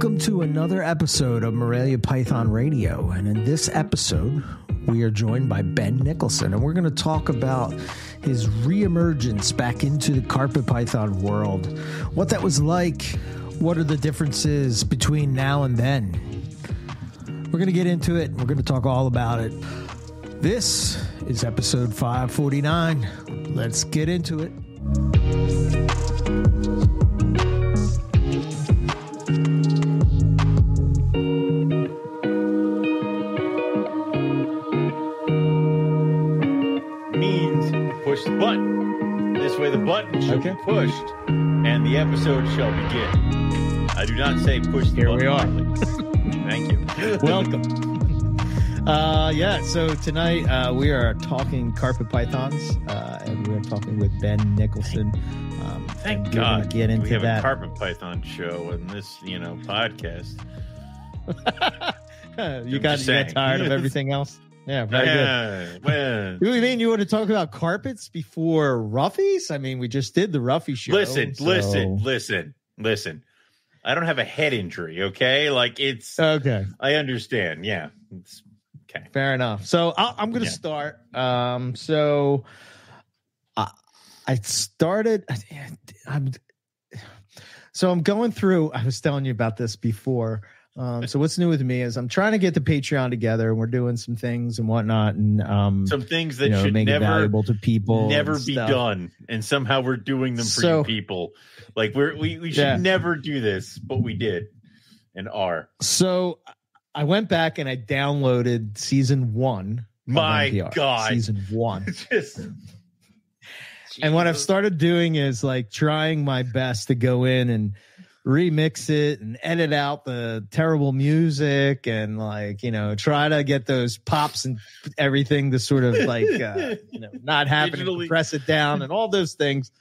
Welcome to another episode of Morelia Python Radio. And in this episode, we are joined by Ben Nicholson, and we're going to talk about his reemergence back into the carpet python world, what that was like, what are the differences between now and then. We're going to get into it. We're going to talk all about it. This is episode 549. Let's get into it. Push the button. This way the button shall be pushed, and the episode shall begin. I do not say push the button. Here we are. Thank you. Welcome. So tonight we are talking carpet pythons, and we're talking with Ben Nicholson. Thank God get into we have that. a carpet python show in this, podcast. you got tired of everything else? Yeah, very good. Well, You mean you want to talk about carpets before Roughies? I mean, we just did the Roughy show. listen. I don't have a head injury, okay? Like, it's... Okay. I understand, yeah. It's okay. Fair enough. So I'm going to start. I started... I'm going through... I was telling you about this before. So what's new with me is I'm trying to get the Patreon together, and we're doing some things and whatnot, and some things that should make never it valuable to people, never be done, and somehow we're doing them for you people. Like we should never do this, but we did and are. So I went back and I downloaded season 1. My NPR, God, season 1. And what I've started doing is like trying my best to go in and remix it and edit out the terrible music and try to get those pops and everything to sort of not happen and compress it down and all those things.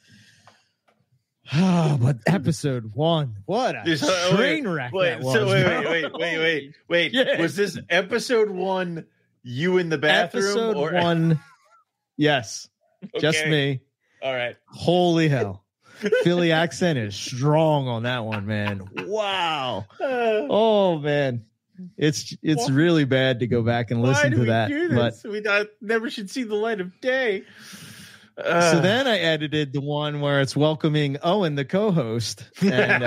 But episode 1, what a train wreck that was. So wait. Yeah. Was this episode 1 you in the bathroom? Episode 1, yes. Okay. Just me. All right. Holy hell. Philly accent is strong on that one, man. Wow. Oh man, it's really bad to go back and listen to that. But we never should see the light of day. So then I edited the one where it's welcoming Owen, the co-host, and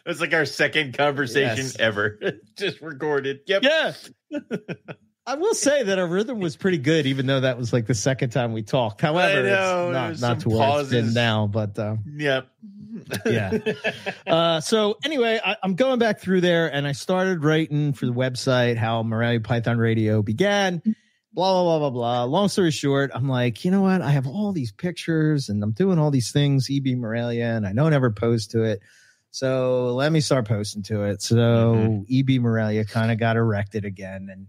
it's like our second conversation ever, just recorded. Yep. Yeah. I will say that our rhythm was pretty good, even though that was like the second time we talked. However, it's not to where it's been now, but yep. Yeah. So anyway, I'm going back through there, and I started writing for the website how Morelia Python Radio began. Blah blah blah blah blah. Long story short, I'm like, you know what? I have all these pictures, and I'm doing all these things, EB Morelia, and I don't ever post to it. So let me start posting to it. So EB Morelia kind of got erected again, and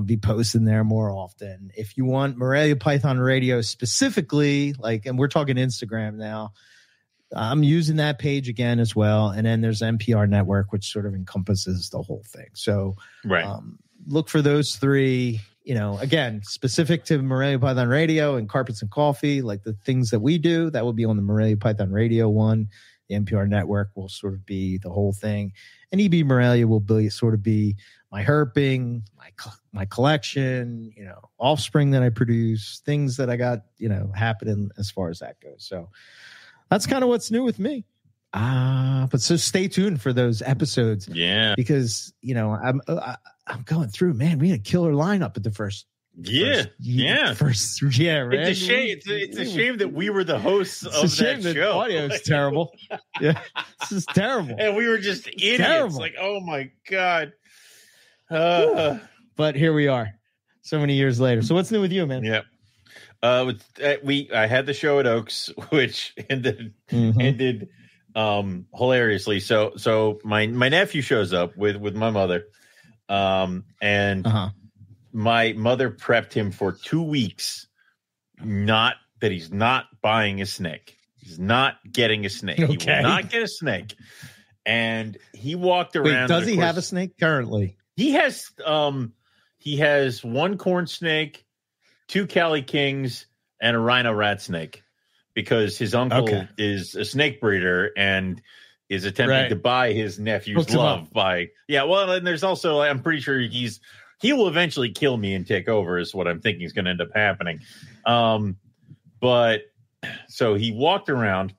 be posting there more often. If you want Morelia Python Radio specifically, and we're talking Instagram now, I'm using that page again as well. And then there's NPR Network, which sort of encompasses the whole thing. So look for those 3, again, specific to Morelia Python Radio and Carpets and Coffee, like the things that we do, that will be on the Morelia Python Radio one. The NPR Network will sort of be the whole thing. And EB Morelia will sort of be my herping, my collection, offspring that I produce, things that I got, happening as far as that goes. So that's kind of what's new with me. But so stay tuned for those episodes. Yeah. Because, I'm going through, man, we had a killer lineup at the first. Right? It's a shame that we were the hosts of that show. The audio is terrible. Yeah, this is terrible. And we were just idiots. Terrible. Like, oh my God. But here we are, so many years later. So what's new with you, man? Yeah. I had the show at Oaks, which ended hilariously. So my nephew shows up with my mother, and my mother prepped him for 2 weeks. Not that he's not buying a snake. He's not getting a snake. Okay. He will not get a snake. And he walked around. Wait, does he have a snake currently? He has one corn snake, 2 Cali Kings, and a rhino rat snake, because his uncle is a snake breeder, and is attempting to buy his nephew's love by well, and there's also, I'm pretty sure he will eventually kill me and take over is what I'm thinking is going to end up happening. But so he walked around,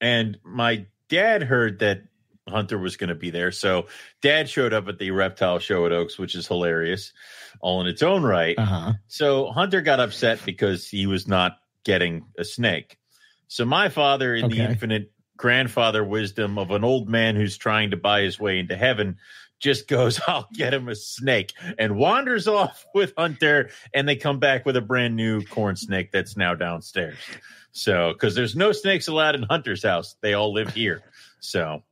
and my dad heard that Hunter was going to be there. So Dad showed up at the reptile show at Oaks, which is hilarious all in its own right. So Hunter got upset because he was not getting a snake. So my father, in the infinite grandfather wisdom of an old man who's trying to buy his way into heaven, just goes, I'll get him a snake, and wanders off with Hunter, and they come back with a brand new corn snake that's now downstairs. So, because there's no snakes allowed in Hunter's house. They all live here. So.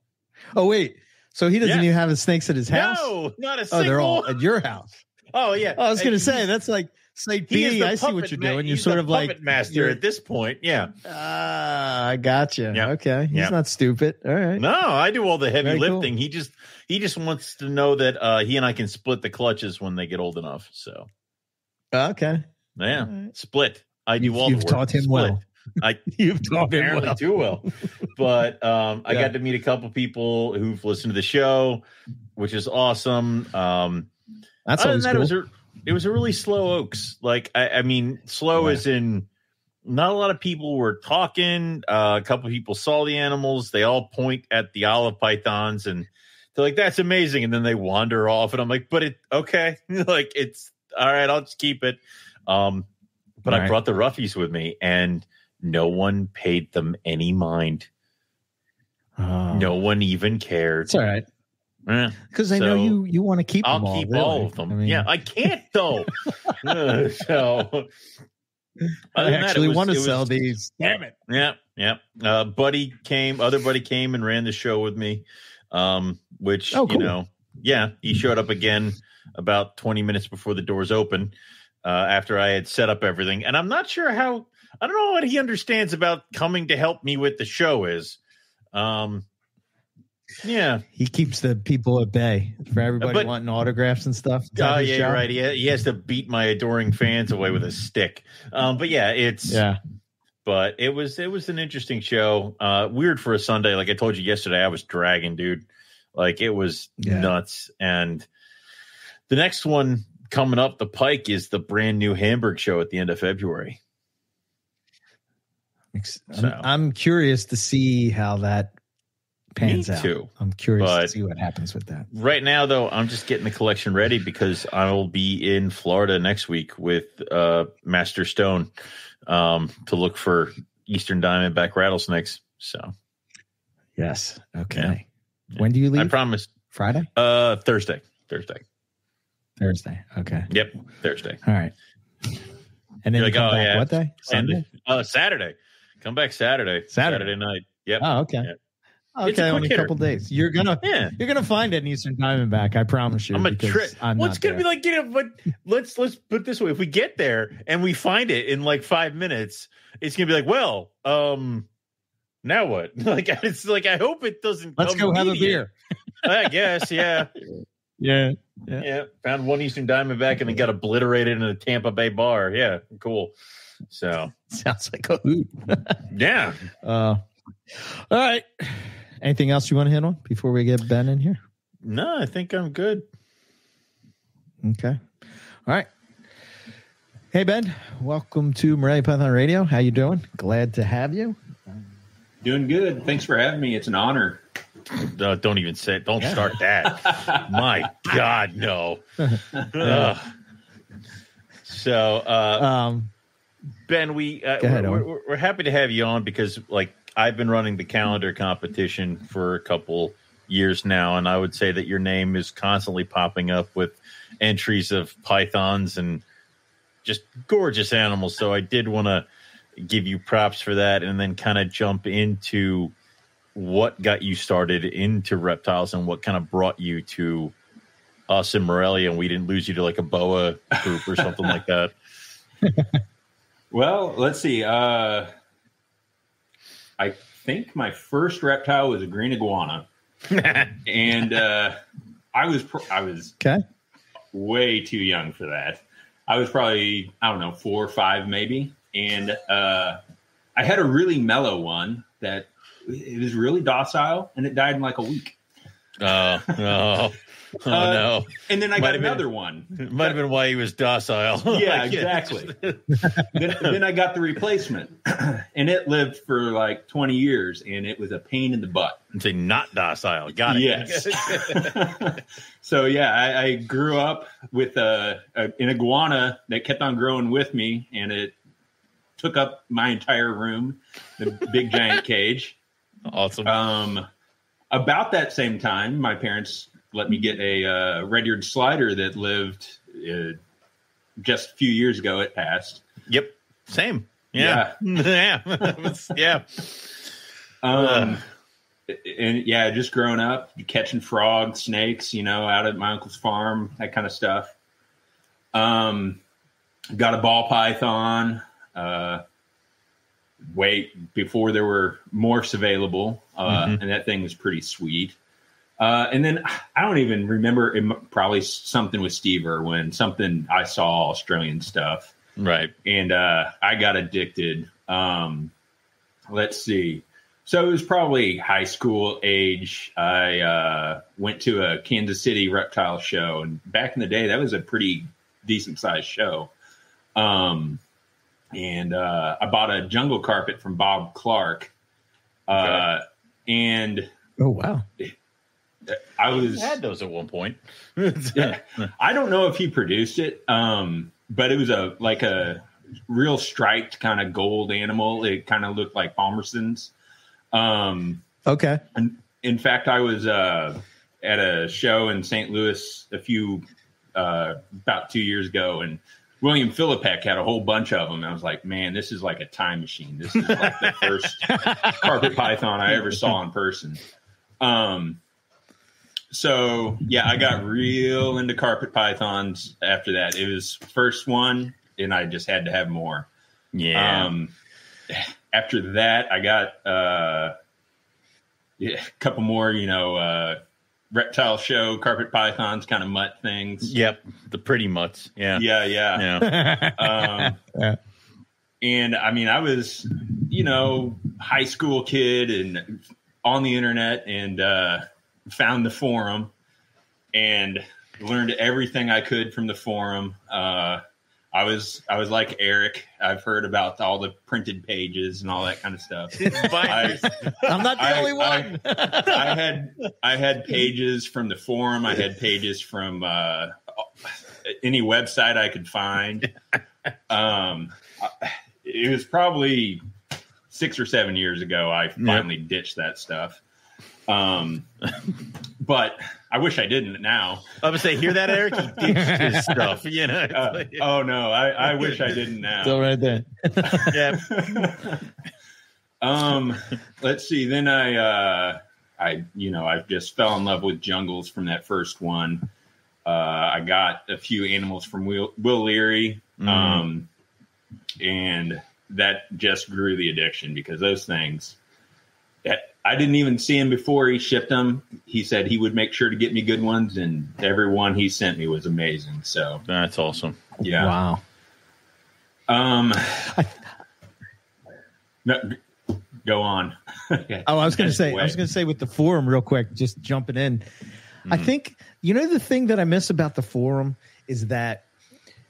Oh, wait. So he doesn't even have his snakes at his house? No, not a single. Oh, they're all at your house. Oh, yeah. I was going to say, that's like Snake B. I see what you're doing. You're sort of like master at this point. Yeah. I gotcha. Yep. Okay. He's not stupid. All right. No, I do all the heavy lifting. Cool. He just wants to know that he and I can split the clutches when they get old enough. So. Okay. Yeah. Right. Split. I do all the work. You've taught him well. You've taught him well. Too well. But I got to meet a couple people who've listened to the show, which is awesome. That's always cool. It was a really slow Oaks. Like, I mean, slow as in not a lot of people were talking. A couple of people saw the animals. They all point at the olive pythons and they're like, that's amazing. And then they wander off. And I'm like, okay. Like, it's all right. I'll just keep it. But I brought the roughies with me and no one paid them any mind. No one even cared. It's all right. Because I know you want to keep them all. I'll keep all of them. I mean, I can't though. So I actually want to sell these. Damn it. Yeah. Other buddy came and ran the show with me. Which cool. He showed up again about 20 minutes before the doors open, after I had set up everything. And I'm not sure I don't know what he understands about coming to help me with the show is. Yeah, he keeps the people at bay for everybody wanting autographs and stuff. Oh, yeah, you're right. He has to beat my adoring fans away with a stick. But it was an interesting show. Weird for a Sunday. Like I told you yesterday, I was dragging, dude. Like it was nuts. And the next one coming up the pike is the brand new Hamburg show at the end of February. I'm curious to see how that pans out. Too. I'm curious to see what happens with that. Right now, though, I'm just getting the collection ready because I will be in Florida next week with Master Stone to look for Eastern Diamondback rattlesnakes. So, yes, okay. Yeah. When do you leave? I promise. Friday? Thursday. Okay. Yep, Thursday. All right. And then come back what day? Sunday? Saturday. Come back Saturday night. Yep. Oh, okay. Yep. Okay, only a couple days. You're gonna find an Eastern Diamondback. I promise you. I'm a trip. What's gonna be like? But let's put it this way: if we get there and we find it in like 5 minutes, it's gonna be like, well, now what? Like it's like I hope it doesn't. Let's go have a beer. I guess, yeah. Yeah. Found one Eastern Diamondback and then got obliterated in a Tampa Bay bar. Yeah, cool. So sounds like a hoot. Yeah. All right. Anything else you want to hit on before we get Ben in here? No, I think I'm good. Okay. All right. Hey, Ben. Welcome to Morelia Python Radio. How you doing? Glad to have you. Doing good. Thanks for having me. It's an honor. Don't even say it. Don't start that. My God, no. So, Ben, we're happy to have you on because, like, I've been running the calendar competition for a couple years now, and I would say that your name is constantly popping up with entries of pythons and just gorgeous animals. So I did want to give you props for that and then kind of jump into what got you started into reptiles and what kind of brought you to us in Morelia, and we didn't lose you to like a boa group or something like that. Well, let's see. I think my first reptile was a green iguana, and I was way too young for that. I was probably 4 or 5 maybe, and I I had a really mellow one that it was really docile, and it died in like a week. Oh, no. Oh, no. And then I got another one. It might have been why he was docile. Yeah, exactly. then I got the replacement, and it lived for like 20 years, and it was a pain in the butt. Say not docile. Got it. Yes. So, yeah, I grew up with an iguana that kept on growing with me, and it took up my entire room, the big giant cage. Awesome. About that same time, my parents let me get a red-eared slider that lived just a few years ago. It passed. Yep. Same. Yeah. Yeah. And yeah, just growing up, catching frogs, snakes, out at my uncle's farm, that kind of stuff. Got a ball python. Before there were morphs available, and that thing was pretty sweet. And then I don't even remember, probably something with Steve Irwin, something I saw Australian stuff. Right. And I got addicted. Let's see. So it was probably high school age. I went to a Kansas City reptile show. And back in the day, that was a pretty decent sized show. And I bought a jungle carpet from Bob Clark. And oh, wow. I had those at one point. Yeah, I don't know if he produced it, but it was a real striped kind of gold animal. It kind of looked like Palmerston's. Okay. And in fact, I was at a show in St. Louis about 2 years ago, and William Philippek had a whole bunch of them. I was like, man, this is like a time machine. This is like the first carpet python I ever saw in person. So yeah, I got real into carpet pythons after that. It was first one, and I just had to have more. Yeah. After that, I got a couple more, reptile show carpet pythons, kind of mutt things. Yep, the pretty mutts. Yeah. Yeah. And I mean, I was, high school kid and on the internet, and found the forum and learned everything I could from the forum. I was like Eric. I've heard about all the printed pages and all that kind of stuff. I'm not the only one. I had pages from the forum. I had pages from any website I could find. It was probably 6 or 7 years ago I finally ditched that stuff. But I wish I didn't now. I would say, hear that, Eric? He ditched his stuff, Oh no, I wish I didn't now. Still right there. Yeah. Let's see. Then I just fell in love with jungles from that first one. I got a few animals from Will Leary. And that just grew the addiction, because those things I didn't even see him before he shipped them. He said he would make sure to get me good ones, and every one he sent me was amazing. So that's awesome. Yeah. Wow. No, go on. I was going to say with the forum real quick, just jumping in. I think, the thing that I miss about the forum is that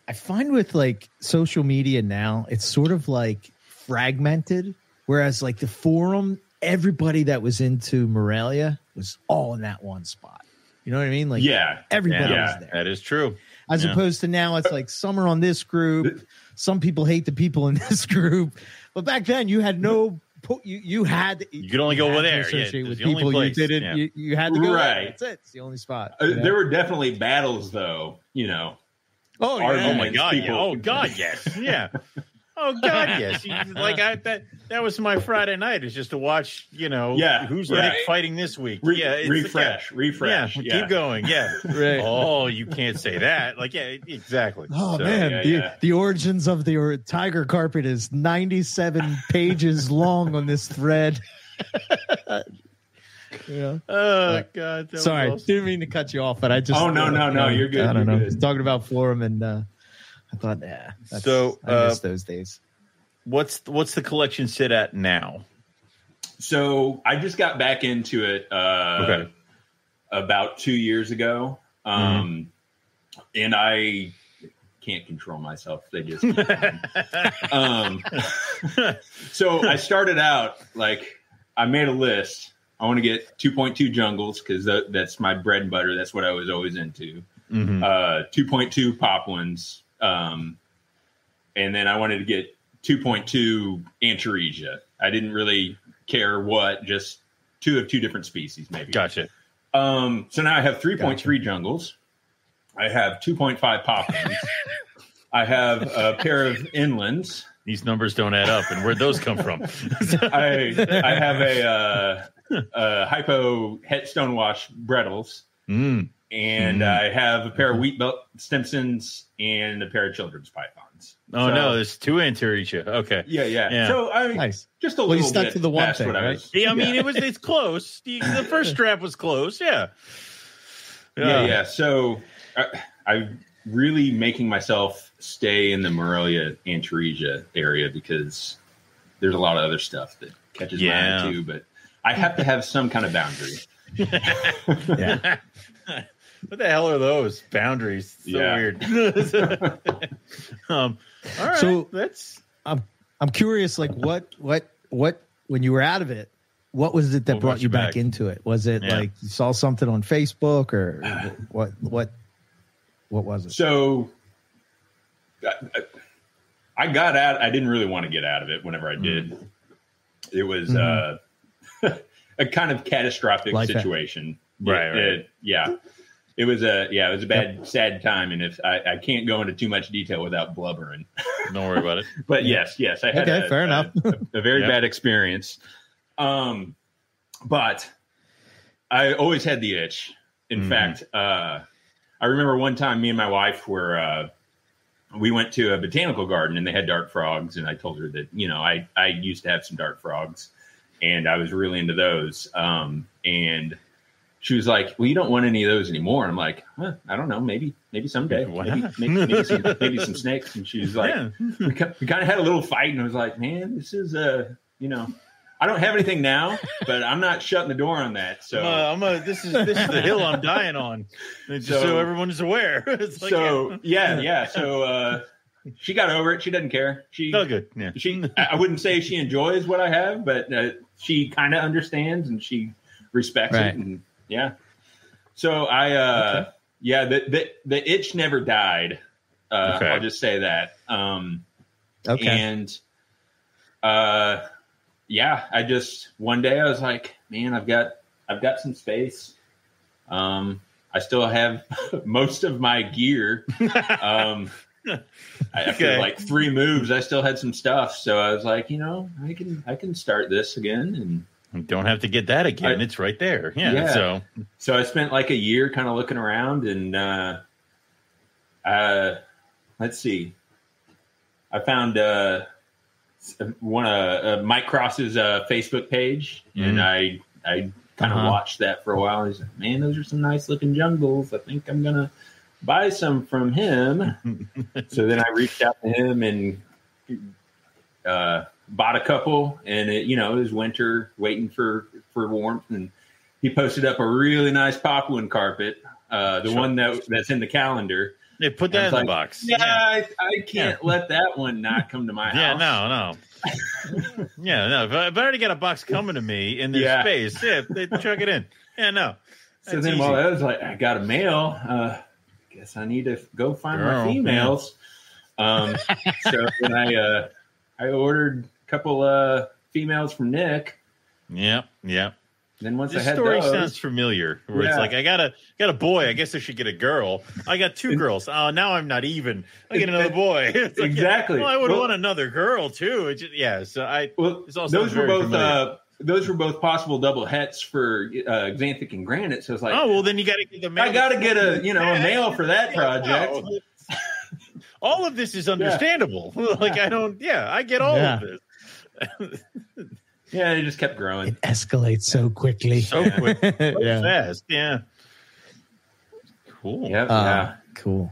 I find with like social media now, it's sort of like fragmented, whereas like the forum, everybody that was into Morelia was all in that one spot. You know what I mean? Like, everybody was there. That is true. As opposed to now, it's like some are on this group. Some people hate the people in this group. But back then, you had no. You could only go over there. Associate with people you didn't. Yeah. You had to go there. That's it. It's the only spot. There were definitely battles, though. Oh, yeah. Oh my God! Oh God! Yes. Yeah. Oh God, yes. That was my Friday night. Is just to watch, who's fighting this week. Refresh. Yeah, keep going. Yeah. Right. Oh, you can't say that. Exactly. Oh man, the origins of the tiger carpet is 97 pages long on this thread. Oh God. Sorry, awesome. Didn't mean to cut you off, but I just. Oh no, you're good. I don't know. Talking about forum and. I thought, I miss those days. what's the collection sit at now? So I just got back into it about 2 years ago. And I can't control myself. They just so I started out like I made a list. I want to get 2.2 jungles because that's my bread and butter. That's what I was always into. 2.2 pop ones. And then I wanted to get 2.2 Antaresia. I didn't really care what, just two of two different species, maybe. Gotcha. So now I have 3.3 jungles. I have 2.5 pop ones. I have a pair of inlands. These numbers don't add up, and where'd those come from? I have a hypo het stonewash Brettles. And I have a pair of wheat belt Stimsons and a pair of children's pythons. Oh, so, no, there's two Antaresia. Okay. Yeah. So nice. Just a little you stuck bit to the one thing, right? I mean, it's close. The first draft was close. Yeah. So I'm really making myself stay in the Morelia Antaresia area because there's a lot of other stuff that catches my eye too, but I have to have some kind of boundary. What the hell are those boundaries? So weird. All right. So I'm curious, like what when you were out of it, what was it that brought you back into it? Was it like you saw something on Facebook or what was it? So I got out. I didn't really want to get out of it. Whenever I did, it was a kind of catastrophic situation. Right. It was a bad, sad time, and if I can't go into too much detail without blubbering. Don't worry about it. But yes, I had fair enough. a very bad experience. But I always had the itch. In fact, I remember one time me and my wife we went to a botanical garden and they had dart frogs, and I told her that I used to have some dart frogs, and I was really into those. And she was like, "Well, you don't want any of those anymore." And I'm like, I don't know, maybe someday, maybe some snakes. And she was like, we kind of had a little fight, and I was like, man, this is I don't have anything now, but I'm not shutting the door on that. So this is the hill I'm dying on, just so everyone is aware. It's like, So she got over it. She doesn't care. Good. Yeah. I wouldn't say she enjoys what I have, but she kind of understands and she respects it. And so I the itch never died. I'll just say that. And I just one day I was like, man, I've got some space. I still have most of my gear. After like 3 moves, I still had some stuff. So I was like, I can start this again, and you don't have to get that again. It's right there. Yeah. So I spent like a year kind of looking around, and let's see, I found Mike Cross's Facebook page, and I kind of watched that for a while. He's like, man, those are some nice looking jungles. I think I'm gonna buy some from him. So then I reached out to him and bought a couple, and it was winter, waiting for warmth, and he posted up a really nice poplar carpet, one that's in the calendar. Yeah, put that in the box. I can't let that one not come to my house. No. If I already got a box coming to me in their space, they chuck it in. Yeah, no. So then while I was like, I got a male, guess I need to go find my females. So then I ordered a couple females from Nick. Yep. Then once this I had story those, sounds familiar. Where it's like I got a boy. I guess I should get a girl. I got 2 girls. Oh, now I'm not even. I get another boy. It's like, exactly. I would want another girl too. Those were both possible double hets for Xanthic and Granite. So it's like, oh well, then you got to get the male. I got to get a male for that project. No. All of this is understandable. I get all of this. Yeah, it just kept growing. It escalates so quickly. Fast. Yeah. Cool. Cool.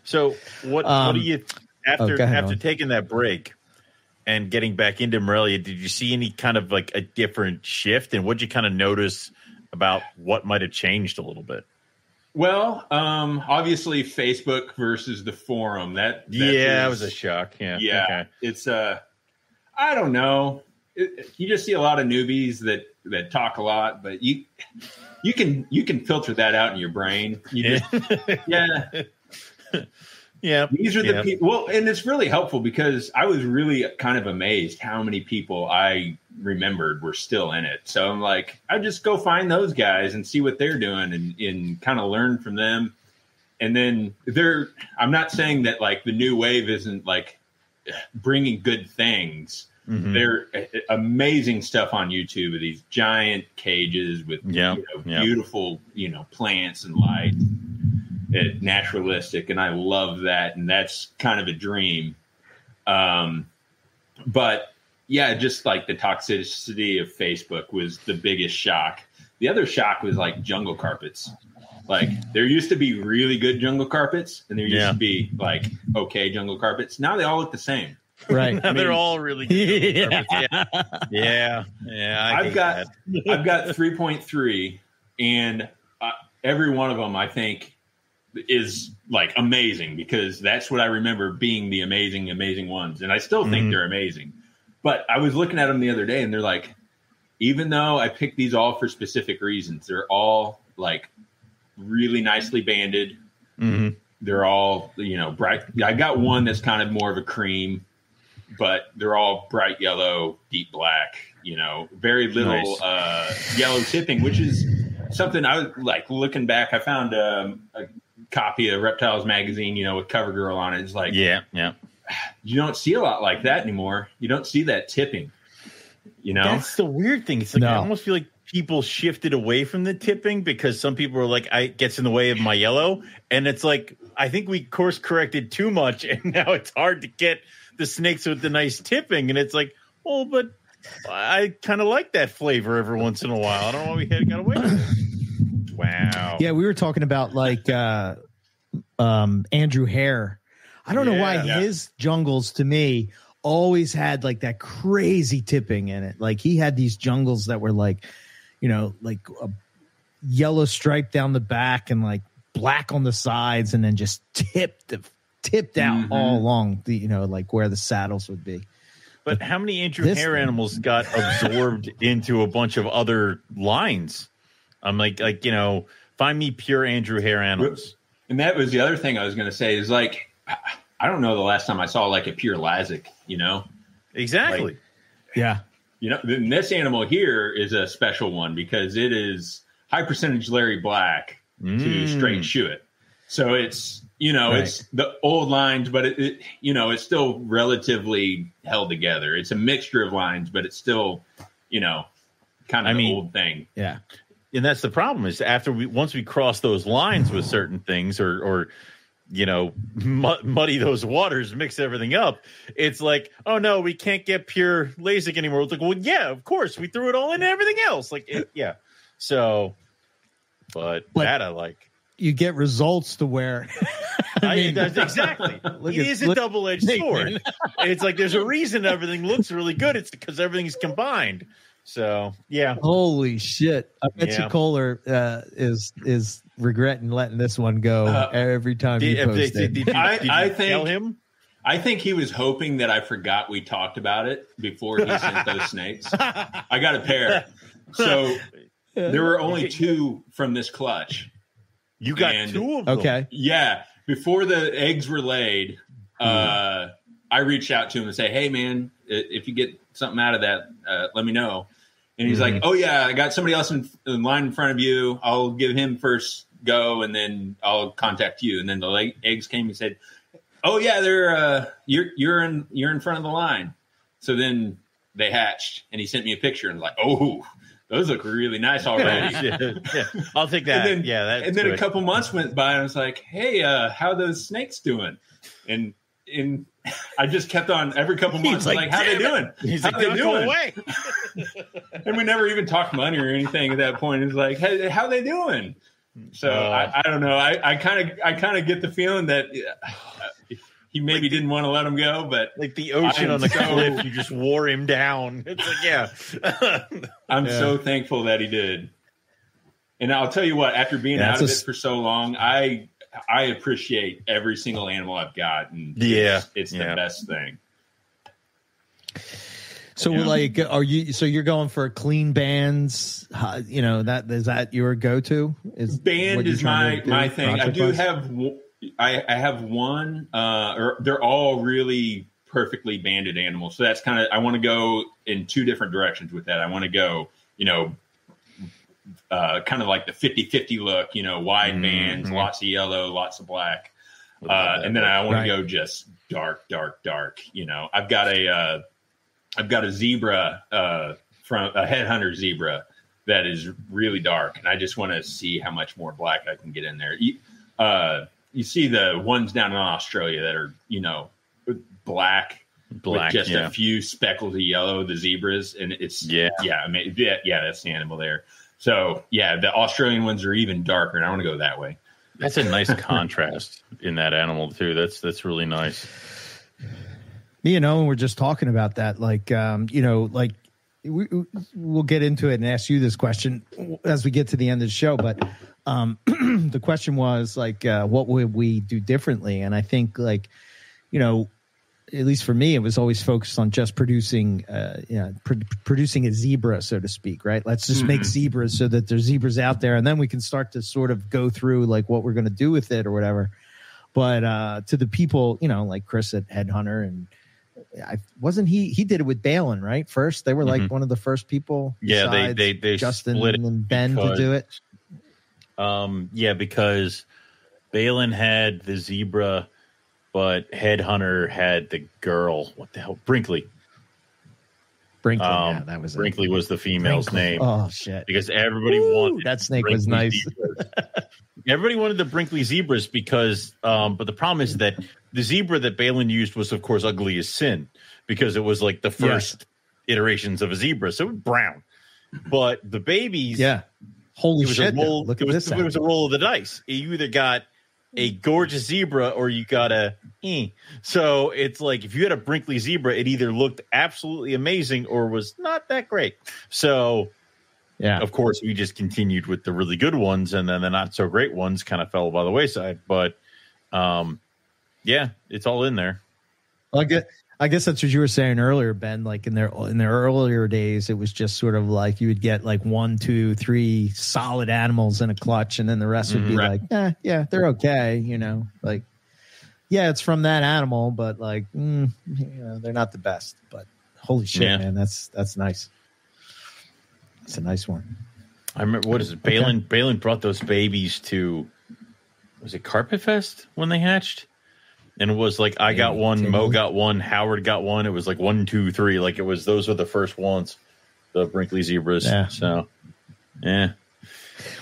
So what do you after taking that break? and getting back into Morelia, did you see any kind of like a different shift? And what'd you kind of notice about what might have changed a little bit? Well, obviously Facebook versus the forum. That was a shock. Yeah. Okay. It's I don't know. You just see a lot of newbies that talk a lot, but you can filter that out in your brain. You just, yeah. These are the people. Well, and it's really helpful because I was really kind of amazed how many people I remembered were still in it. So I'm like, I just go find those guys and see what they're doing and kind of learn from them. And then I'm not saying that like the new wave isn't like bringing good things. Mm-hmm. They're amazing stuff on YouTube of these giant cages with beautiful, plants and light. Naturalistic, and I love that, and that's kind of a dream. But yeah, just like the toxicity of Facebook was the biggest shock. The other shock was like jungle carpets. Like there used to be really good jungle carpets, and there used to be like okay jungle carpets. Now they all look the same. Right? They're all really good. Yeah. I've got 3.3, and every one of them I think is like amazing because that's what I remember being the amazing ones. And I still think they're amazing, but I was looking at them the other day and they're like, even though I picked these all for specific reasons, they're all like really nicely banded. Mm-hmm. They're all, bright. I got one that's kind of more of a cream, but they're all bright yellow, deep black, very little yellow tipping, which is something I was like looking back. I found a copy of Reptiles magazine, with CoverGirl on it. It's like, yeah. You don't see a lot like that anymore. You don't see that tipping, That's the weird thing. It's like, I almost feel like people shifted away from the tipping because some people are like, it gets in the way of my yellow. And it's like, I think we course corrected too much. And now it's hard to get the snakes with the nice tipping. And it's like, well, but I kind of like that flavor every once in a while. I don't know why we got away with it. Wow. Yeah, we were talking about like Andrew Hare. I don't know why his jungles to me always had like that crazy tipping in it. Like he had these jungles that were like, like a yellow stripe down the back and like black on the sides, and then just tipped out all along the like where the saddles would be. But how many Andrew Hare animals got absorbed into a bunch of other lines? I'm like, find me pure Andrew Hare animals. And that was the other thing I was going to say is like, I don't know the last time I saw like a pure Lazic, Exactly. Like, yeah. This animal here is a special one because it is high percentage Larry Black to straight Schuett. So it's, it's the old lines, but it it's still relatively held together. It's a mixture of lines, but it's still, kind of the old thing. Yeah. And that's the problem is once we cross those lines with certain things or muddy those waters, mix everything up. It's like, oh no, we can't get pure LASIK anymore. It's like, well, yeah, of course we threw it all in and everything else. Like, yeah. So, but that I like. You get results to where. Exactly. It is a double-edged sword. It's like there's a reason everything looks really good. It's because everything's combined. So yeah. Holy shit! I bet you Kohler is regretting letting this one go every time you post it. Did you tell him? I think he was hoping that I forgot we talked about it before he sent those snakes. I got a pair, so there were only 2 from this clutch. You got 2 of them. Okay. Yeah. Before the eggs were laid, I reached out to him and say, "Hey, man, if you get something out of that, let me know." And he's like, "Oh yeah, I got somebody else in line in front of you. I'll give him first go, and then I'll contact you." And then the eggs came and said, "Oh yeah, they're you're in front of the line." So then they hatched, and he sent me a picture and was like, "Oh, those look really nice already." Yeah, I'll take that. And then a couple months went by, and I was like, "Hey, how are those snakes doing?" And I just kept on every couple months, like, "How they doing? He's how like, they "Don't doing?" go away. And we never even talked money or anything at that point. It's like, "Hey, how they doing?" So I don't know. I kind of get the feeling that he maybe didn't want to let him go, but like the ocean on the cliff, you just wore him down. It's like, yeah. I'm so thankful that he did. And I'll tell you what, after being out of it for so long, I appreciate every single animal I've got. And it's the best thing. So like, you're going for clean bands? You know, is that your go-to? Band is my thing. I do have, I have one, or they're all really perfectly banded animals. So that's kind of, I want to go in two different directions with that. I want to go, you know, kind of like the 50-50 look, you know, wide bands, lots of yellow, lots of black. And then I want to go just dark, you know. I've got a zebra, from a headhunter zebra that is really dark, and I just want to see how much more black I can get in there. You see the ones down in Australia that are, you know, black with just a few speckles of yellow, the zebras, and it's I mean, that's the animal there. So the Australian ones are even darker, and I want to go that way. That's a nice contrast in that animal too. That's really nice. You know, and we're just talking about that, like, you know, like we'll get into it and ask you this question as we get to the end of the show. But the question was like, what would we do differently? And I think, like, you know, at least for me, it was always focused on just producing, producing a zebra, so to speak, right? Let's just make zebras so that there's zebras out there, and then we can start to sort of go through like what we're going to do with it or whatever. But to the people, you know, like Chris at Headhunter, and he did it with Balin, right? First, they were like one of the first people. Yeah, they Justin split and Ben to do it. Because Balin had the zebra, but Headhunter had the girl. What the hell? Brinkley. That was Brinkley was the female's name. Oh shit! Because everybody wanted that snake Brinkley was nice. Everybody wanted the Brinkley zebras because, but the problem is that the zebra that Balin used was, of course, ugly as sin because it was like the first iterations of a zebra, so it was brown. But the babies, holy shit! It was a roll of the dice. You either got a gorgeous zebra or you got a So it's like if you had a Brinkley zebra, it either looked absolutely amazing or was not that great. So of course, we just continued with the really good ones, and then the not so great ones kind of fell by the wayside. But it's all in there. I guess that's what you were saying earlier, Ben. Like in their earlier days, it was just sort of like you would get like 1, 2, 3 solid animals in a clutch, and then the rest would be like, they're okay, you know, like, it's from that animal, but like, you know, they're not the best. But holy shit, man, that's nice. That's a nice one. I remember, what is it? Balin brought those babies to, was it Carpet Fest when they hatched? And it was like, I got one, Mo got one, Howard got one. It was like 1, 2, 3. Like those were the first ones, the Brinkley zebras. Yeah. So,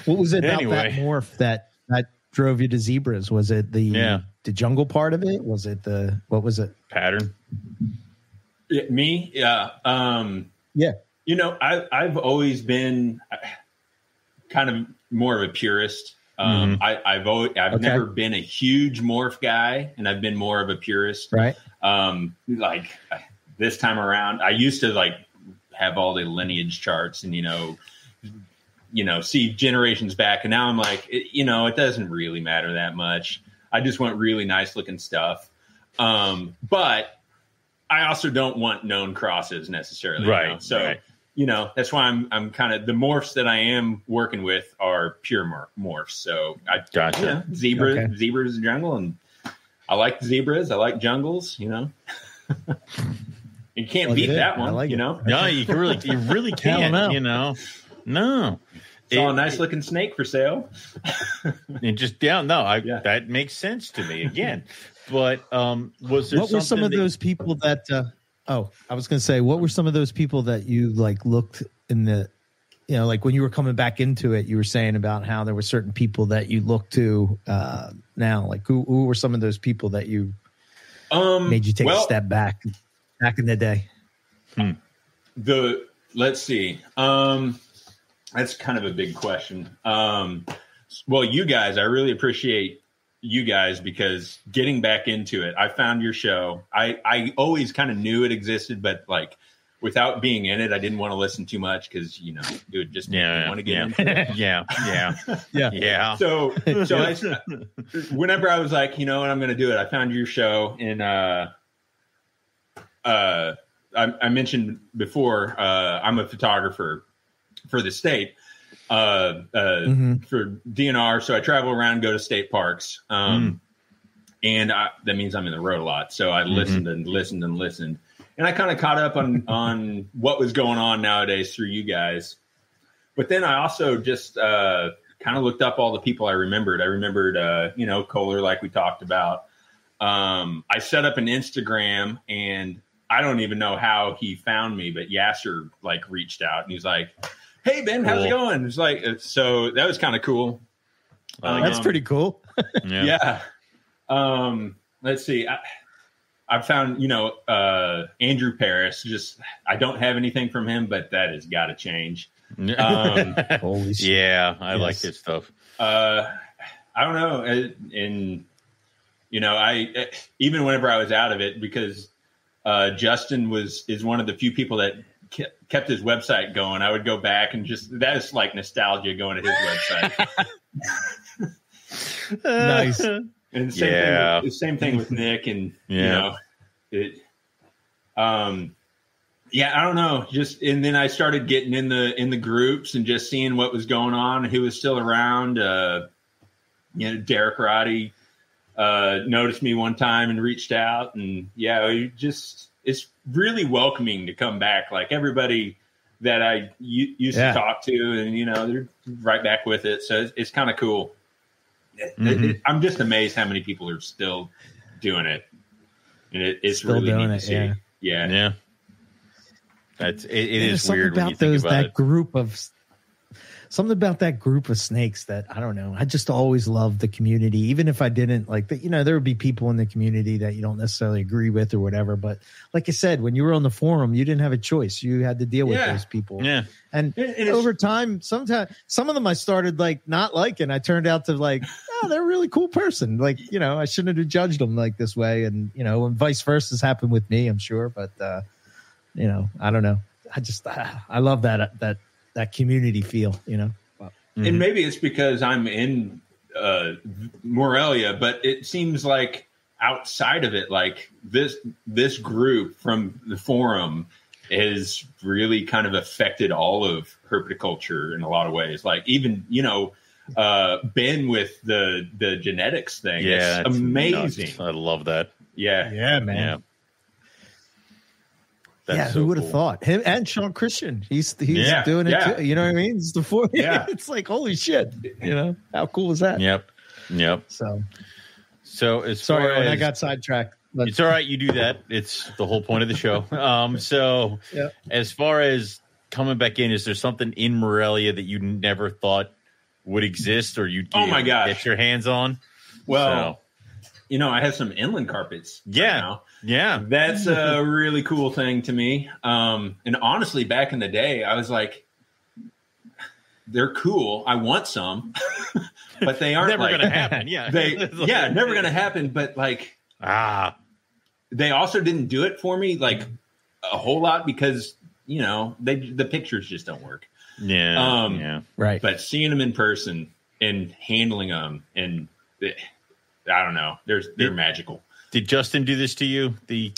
What was it about that morph that drove you to zebras? Was it the jungle part of it? Was it what was it? Pattern. Me? Yeah. You know, I've always been kind of more of a purist. I've never been a huge morph guy, and I've been more of a purist. Right. Like this time around, I used to like have all the lineage charts and, you know, see generations back. And now I'm like, it doesn't really matter that much. I just want really nice looking stuff. But I also don't want known crosses necessarily. Right. You know? So, you know, that's why I'm kind of, the morphs that I am working with are pure morphs. So I gotcha. Zebras jungle, and I like zebras. I like jungles, you know. You can't beat that one, like, you know. No, you really can't, you know. No. It's all a nice looking snake for sale. And just that makes sense to me again. But was there what were some of those people that I was going to say, what were some of those people that you like looked in the, you know, like when you were coming back into it, you were saying about how there were certain people that you looked to now, like who were some of those people that you made you take a step back in the day? Let's see. That's kind of a big question. Well, you guys, I really appreciate you guys because getting back into it, I found your show. I always kind of knew it existed, but like without being in it, I didn't want to listen too much because, you know, it would just make me want to get into it. Yeah. So whenever I was like, you know what, I'm going to do it, I found your show and I mentioned before, I'm a photographer for the state. For DNR, so I travel around, go to state parks, and that means I'm in the road a lot. So I listened and listened and listened, and I kind of caught up on what was going on nowadays through you guys. But then I also just kind of looked up all the people I remembered. I remembered, you know, Kohler, like we talked about. I set up an Instagram, and I don't even know how he found me, but Yasser like reached out, and he's like, "Hey Ben, how's it going?" It's like, so that was kind of cool. That's pretty cool. Yeah. Let's see. I found, you know, Andrew Paris. Just I don't have anything from him, but that has got to change. Holy shit. Yeah, I like his stuff. I don't know, and you know, I even whenever I was out of it, because Justin is one of the few people that kept his website going. I would go back and just, that is like nostalgia going to his website. Nice. And same thing with Nick, and you know, I don't know. Just, and then I started getting in the groups and just seeing what was going on, who was still around. You know, Derek Roddy noticed me one time and reached out, and it's really welcoming to come back. Like everybody that I used to talk to, and you know, they're right back with it. So it's kind of cool. I'm just amazed how many people are still doing it, and it's still really neat to see. Yeah. It is weird when you think about that it. Group of something about that group of snakes that I don't know. I just always loved the community, even if I didn't like that. You know, there would be people in the community that you don't necessarily agree with or whatever. But like I said, when you were on the forum, you didn't have a choice. You had to deal with those people. Yeah. And over time, sometimes some of them I started like not liking. I turned out to like, oh, they're a really cool person. Like, you know, I shouldn't have judged them like this way. And, you know, and vice versa has happened with me, I'm sure. But, you know, I don't know. I love that community feel, you know. And maybe it's because I'm in Morelia, but it seems like outside of it, like this group from the forum has really kind of affected all of herpetoculture in a lot of ways. Like even, you know, Ben with the genetics thing. Yeah, it's amazing. Nuts. I love that. Yeah, man. Yeah. Who would have thought? Him and Sean Christian. He's doing it too. You know what I mean? It's the four. Yeah. It's like, holy shit. You know, how cool is that? Yep. So as sorry when I got sidetracked. But it's all right. You do that. It's the whole point of the show. As far as coming back in, is there something in Morelia that you never thought would exist or you get your hands on? Well, you know, I have some inland carpets. Yeah. That's a really cool thing to me. And honestly, back in the day, I was like, they're cool. I want some, but they aren't never going to happen. Yeah. Never going to happen. But like, they also didn't do it for me like a whole lot because, you know, the pictures just don't work. Yeah. Right. But seeing them in person and handling them and I don't know, they're magical. Did Justin do this to you, the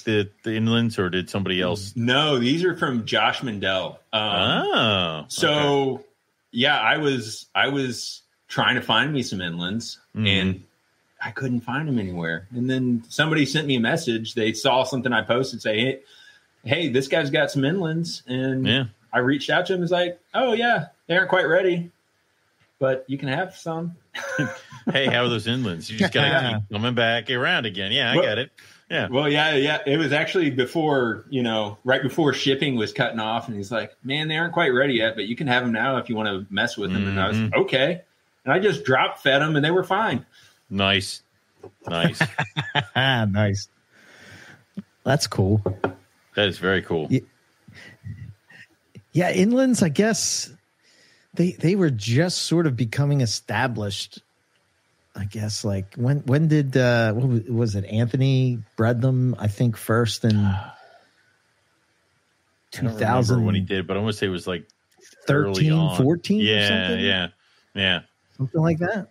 inlands, or did somebody else? No, these are from Josh Mandel. So yeah, I was trying to find me some inlands and I couldn't find them anywhere. And then somebody sent me a message. They saw something I posted, say, hey, this guy's got some inlands. And I reached out to him. It's like, oh yeah, they aren't quite ready, but you can have some. Hey, how are those inlands? You just got to keep coming back around again. Yeah, I get it. Yeah. Well, yeah. It was actually before, you know, right before shipping was cutting off. And he's like, man, they aren't quite ready yet, but you can have them now if you want to mess with them. And I was okay. And I just drop fed them and they were fine. Nice. Nice. That's cool. That is very cool. Yeah. Inlands, I guess they were just sort of becoming established I guess like when did what was it? Anthony bred them, I think, first in 2000 when he did, but I want to say it was like 13, 14 yeah, or something? Yeah. Something like that.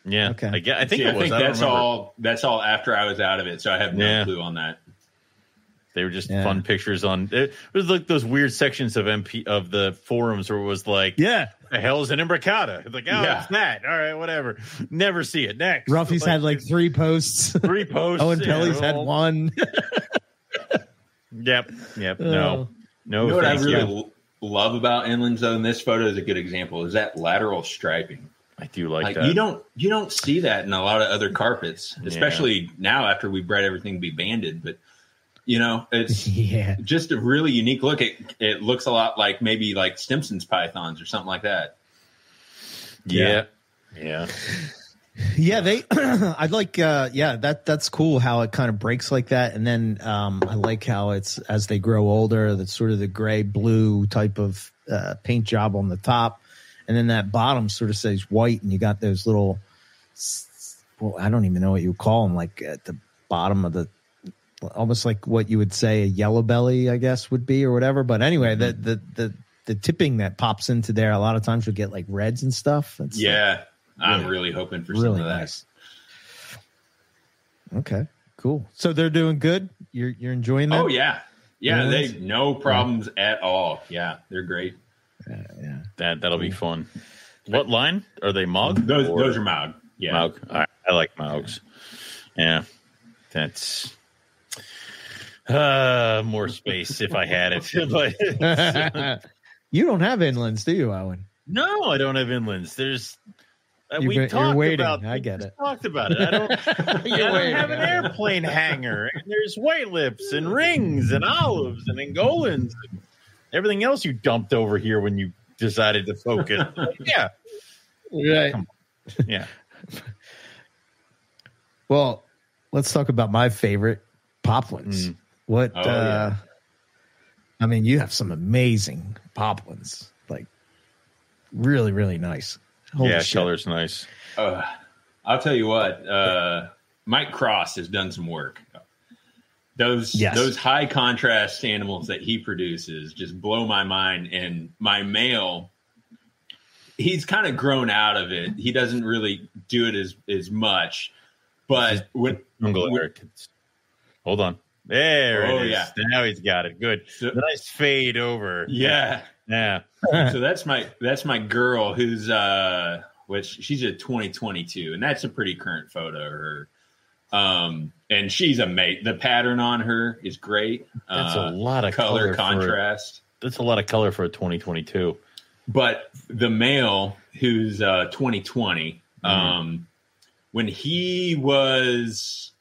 Yeah. Okay. I think that's all after I was out of it, so I have no clue on that. They were just fun pictures on it. Was like those weird sections of the forums where it was like, the hell's an imbricata? It's like, it's that. All right, whatever. Never see it. Next. Ruffy's had like 3 posts. 3 posts. Owen Pelly's had 1. Yep. No. You know what I really love about inlands, though, and this photo is a good example, is that lateral striping. I do like that. You don't see that in a lot of other carpets, especially now after we bred everything to be banded. But it's just a really unique look. It looks a lot like maybe like Stimson's pythons or something like that. Yeah. They I'd like that's cool how it kind of breaks like that. And then I like how it's as they grow older, that's sort of the gray blue type of paint job on the top. And then that bottom sort of says white, and you got those little, I don't even know what you would call them, like at the bottom of the, almost like what you would say a yellow belly, I guess, would be or whatever. But anyway, the tipping that pops into there, a lot of times you'll get like reds and stuff. I'm really hoping for some of that. Nice. Okay, cool. So they're doing good. You're enjoying them? Oh yeah. They no problems at all. Yeah, they're great. That'll be fun. What line are they? Mog? Those are Mog. Yeah, Mog. All right. I like Mogs. Yeah, that's more space if I had it. But you don't have inlands, do you, Owen? No, I don't have inlands. There's you're waiting. I get it. Talked about it. I don't have an airplane hangar. And there's white lips and rings and olives and Angolans and everything else you dumped over here when you decided to focus. Yeah. Right. Yeah. Well, let's talk about my favorite, poplins. What? I mean, you have some amazing poplins, like really, really nice. Holy shit. Color's nice. I'll tell you what, Mike Cross has done some work. Those high contrast animals that he produces just blow my mind. And my male, he's kind of grown out of it. He doesn't really do it as much. But hold on. There it is. Yeah. Now he's got it. Good. So, nice fade over. Yeah. Yeah. So that's my girl who's which she's a 2022, and that's a pretty current photo of her. And she's the pattern on her is great. That's a lot of color contrast. That's a lot of color for a 2022. But the male who's 2020, when he was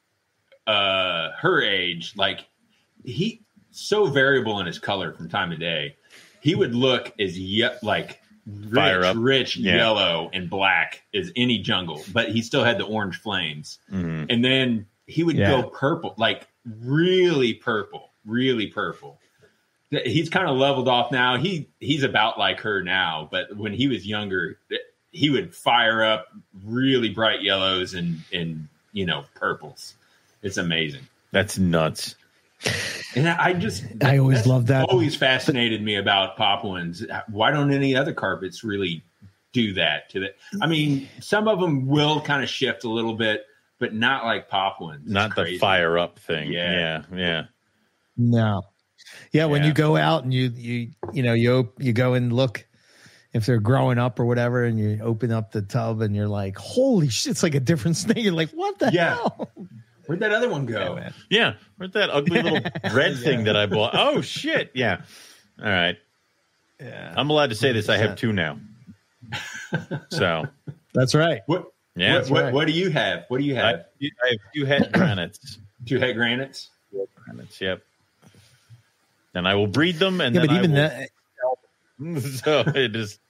her age, like he so variable in his color from time to day. He would look as rich yellow and black as any jungle, but he still had the orange flames. Mm-hmm. And then he would go purple, like really purple. He's kind of leveled off now. He's about like her now, but when he was younger, he would fire up really bright yellows and purples. It's amazing. That's nuts. And I always love that. Always fascinated me about poplins. Why don't any other carpets really do that to that? I mean, some of them will kind of shift a little bit, but not like poplins. Not the fire up thing. Yeah. No. Yeah, when you go out and you go and look if they're growing up or whatever, and you open up the tub and you're like, holy shit, it's like a different snake. You're like, what the hell? Where'd that other one go? Yeah. Where'd that ugly little red thing that I bought? Oh, shit. Yeah. All right. Yeah. I'm allowed to say this. I have 2 now. So. That's right. What do you have? What do you have? I have 2 het granites. 2 het granites? Granites, yep. And I will breed them. And then but even that. So it is.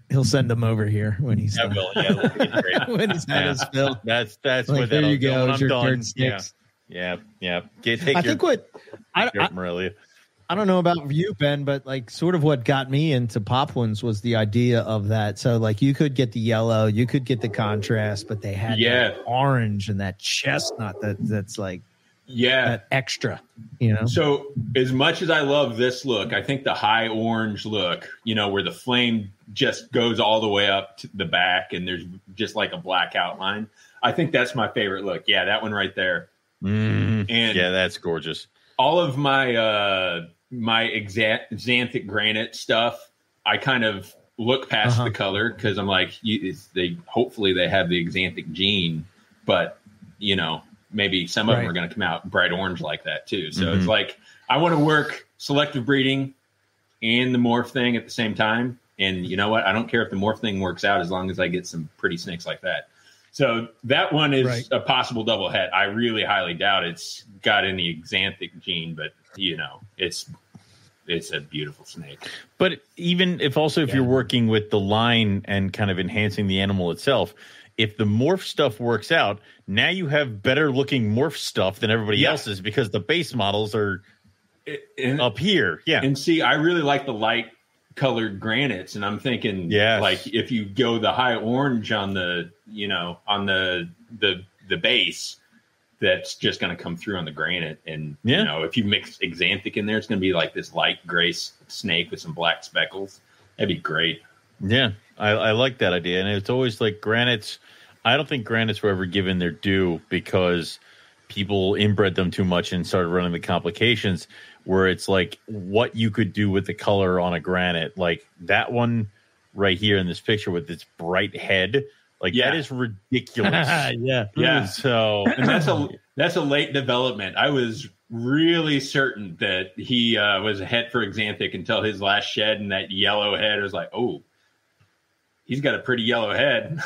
He'll send them over here when he's done. When he's had his fill. That's like, what there you go. I'm done. Yeah. I think Morelia. I don't know about you, Ben, but like sort of what got me into Poplins was the idea of that. So like you could get the yellow, you could get the contrast, but they had that orange and that chestnut that's like that extra, you know. So as much as I love this look, I think the high orange look, you know, where the flame just goes all the way up to the back and there's just like a black outline. I think that's my favorite look. Yeah, that one right there. And yeah, that's gorgeous. All of my my xanthic granite stuff, I kind of look past the color because I'm like, hopefully they have the xanthic gene, but you know, maybe some of them are going to come out bright orange like that too. So it's like I want to work selective breeding and the morph thing at the same time. And you know what? I don't care if the morph thing works out as long as I get some pretty snakes like that. So that one is a possible double het. I really highly doubt it's got any xanthic gene, but you know, it's a beautiful snake. But even if you're working with the line and kind of enhancing the animal itself, if the morph stuff works out, now you have better looking morph stuff than everybody else's because the base models are up here. Yeah. And see, I really like the light colored granites, and I'm thinking like if you go the high orange on the, you know, on the base, that's just going to come through on the granite. And you know, if you mix xanthic in there, it's going to be like this light gray snake with some black speckles. That'd be great. Yeah, I like that idea. And it's always like granites. I don't think granites were ever given their due because people inbred them too much and started running the complications where it's like what you could do with the color on a granite. Like that one right here in this picture with its bright head. Like that is ridiculous. Yeah. So and that's a late development. I was really certain that he was a het for xanthic until his last shed, and that yellow head was like, oh, he's got a pretty yellow head.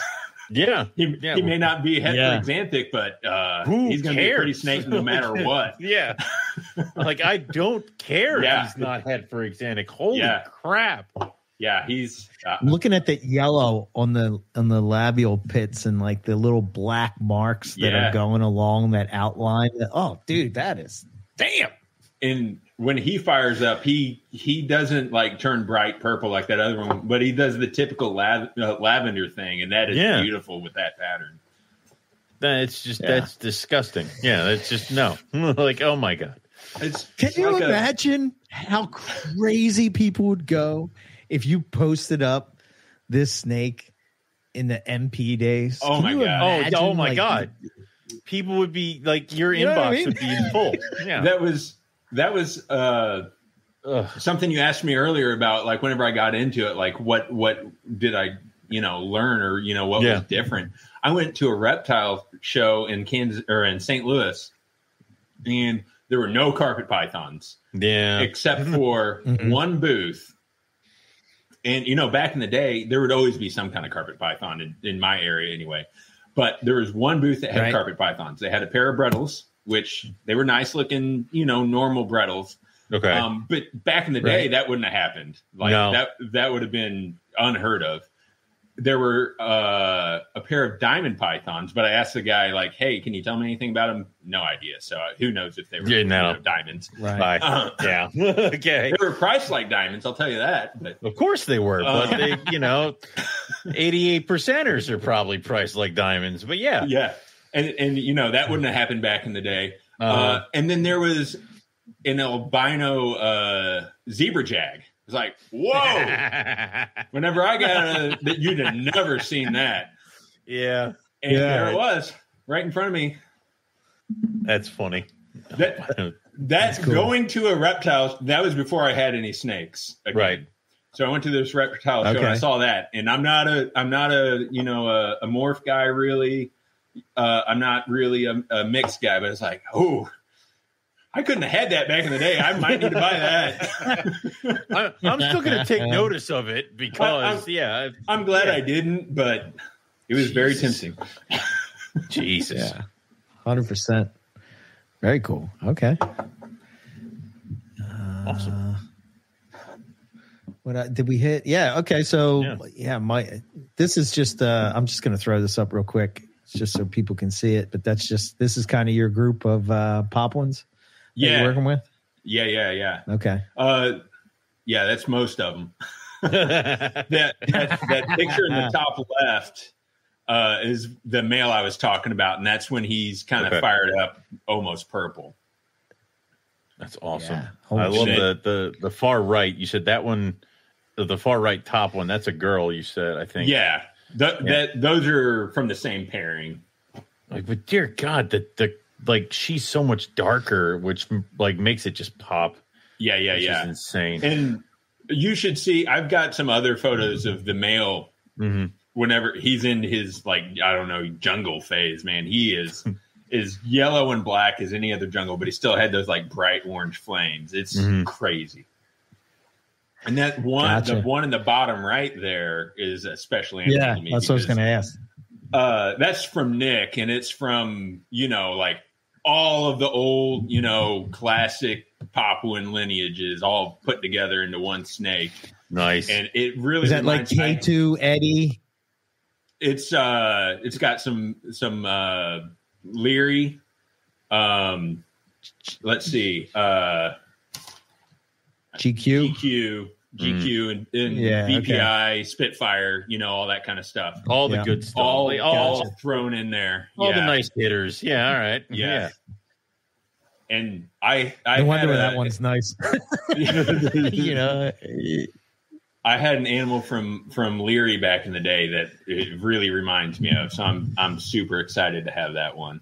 Yeah. He may not be het for xanthic, but he's going to be a pretty snake no matter what. Yeah. Like I don't care if he's not het for xanthic. Holy crap. Yeah, he's I'm looking at that yellow on the labial pits and like the little black marks that are going along that outline. Oh, dude, that is damn. And when he fires up, he doesn't like turn bright purple like that other one, but he does the typical lavender thing, and that is beautiful with that pattern. It's just that's disgusting. Yeah, that's just no. Like, oh my god. Can you imagine how crazy people would go if you posted up this snake in the MP days? Oh my god! Oh my god! People would be like, your inbox would be full. Yeah, that was something you asked me earlier about. Like whenever I got into it, like what did I learn or what was different? I went to a reptile show in Kansas or in St. Louis, and there were no carpet pythons. Yeah, except for one booth. And, back in the day, there would always be some kind of carpet python in my area anyway. But there was one booth that had carpet pythons. They had a pair of Brettles, which they were nice looking, normal Brettles. Okay. But back in the day, that wouldn't have happened. Like that would have been unheard of. There were a pair of diamond pythons, but I asked the guy, like, hey, can you tell me anything about them? No idea. So who knows if they were diamonds. Right. Yeah. Okay. They were priced like diamonds, I'll tell you that. But of course they were. But they, 88%ers are probably priced like diamonds. But yeah. Yeah. And that wouldn't have happened back in the day. And then there was an albino zebra jag. It's like, whoa! Whenever I got that, you'd have never seen that. Yeah, and there it was, right in front of me. That's funny. That's cool. Going to a reptile. That was before I had any snakes. Again. Right. So I went to this reptile show and I saw that, and I'm not a a morph guy really. I'm not really a mixed guy, but it's like, oh. I couldn't have had that back in the day. I might need to buy that. I'm still going to take notice of it because, I'm glad I didn't, but it was very tempting. Jesus. Yeah. 100%. Very cool. Okay. Awesome. Did we hit? Yeah. Okay. So, this is just, I'm just going to throw this up real quick just so people can see it. But this is kind of your group of Poplins. You're working with? Yeah. Okay. Yeah, that's most of them. that picture in the top left is the male I was talking about, and that's when he's kind of fired up, almost purple. That's awesome. Yeah. I love the far right. You said that one, the far right top one. That's a girl. You said, I think. Yeah. Those are from the same pairing. Like, but dear God, the like she's so much darker, which like makes it just pop. Yeah. Is insane. And you should see. I've got some other photos of the male. Mm-hmm. Whenever he's in his, like, I don't know, jungle phase, man, he is yellow and black as any other jungle, but he still had those like bright orange flames. It's crazy. And that one, the one in the bottom right there is a special animal to me. That's what I was going to ask. That's from Nick, and it's from, like all of the old, classic Papuan lineages all put together into one snake. Nice. And it really is that like K2 Eddie? It's got some Leary. Let's see. GQ and VPI, Spitfire, all that kind of stuff. All the good stuff. All thrown in there. All the nice hitters. Yeah, all right. Yeah. And I wonder that one's nice. I had an animal from Leary back in the day that it really reminds me of. So I'm super excited to have that one.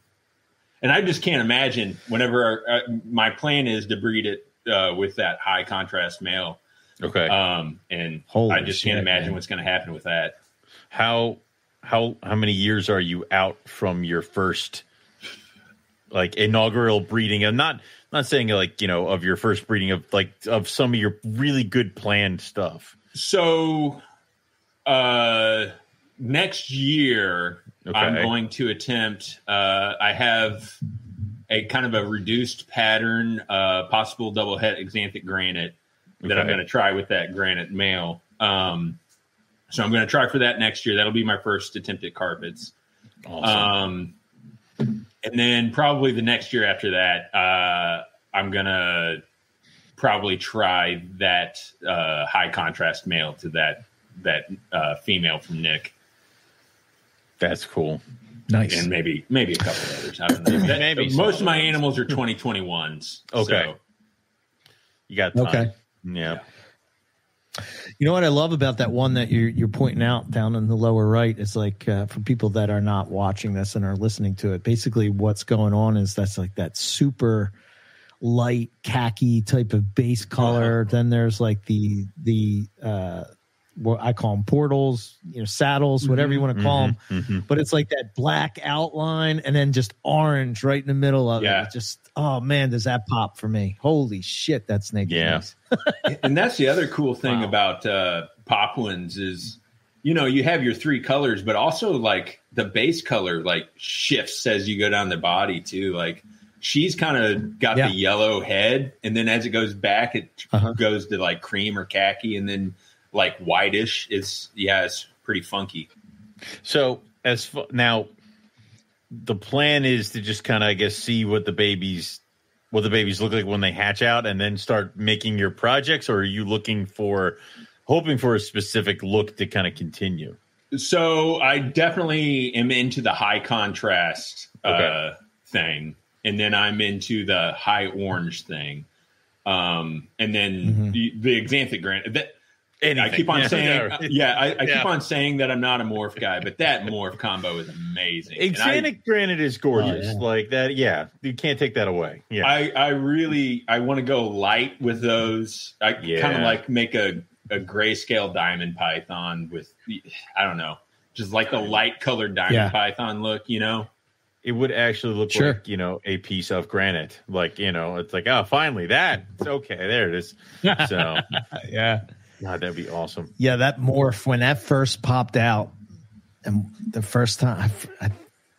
And I just can't imagine whenever my plan is to breed it with that high contrast male. Okay. And I just can't imagine what's going to happen with that. How many years are you out from your first like inaugural breeding? I'm not saying like, of your first breeding of some of your really good planned stuff. So next year, I'm going to attempt, I have a kind of a reduced pattern, possible double het axanthic granite that I'm going to try with that granite male. So I'm going to try for that next year. That'll be my first attempt at carpets. Awesome. And then probably the next year after that, I'm going to probably try that high contrast male to that female from Nick. That's cool. Nice. And maybe a couple others. I don't know. Most of my animals are 2021s. Okay. So. You got time. Okay. Yeah. You know what I love about that one that you're pointing out down in the lower right is like for people that are not watching this and are listening to it, basically what's going on is that's like that super light khaki type of base color. Then there's like the what I call them portals, saddles, whatever you want to call them. Mm-hmm. But it's like that black outline and then just orange right in the middle of it. It just, oh man, does that pop for me? Holy shit, that snake is nice. And that's the other cool thing about Papuans is, you have your three colors, but also like the base color like shifts as you go down the body too. Like she's kind of got the yellow head, and then as it goes back, it goes to like cream or khaki, and then like whitish. It's pretty funky. So now the plan is to just kind of, I guess, see what the babies look like when they hatch out and then start making your projects, or are you hoping for a specific look to kind of continue? So I definitely am into the high contrast thing. And then I'm into the high orange thing. And then the axanthic granite. I keep on saying, I keep on saying that I'm not a morph guy, but that morph combo is amazing. Axanthic granite is gorgeous. Like that. Yeah. You can't take that away. Yeah. I want to go light with those. I kind of like make a grayscale diamond python with, I don't know, just like the light colored diamond python look, It would actually look like, a piece of granite. Like, it's like, oh, finally that. It's okay. There it is. So, yeah. God, that'd be awesome. Yeah, that morph, when that first popped out, and the first time,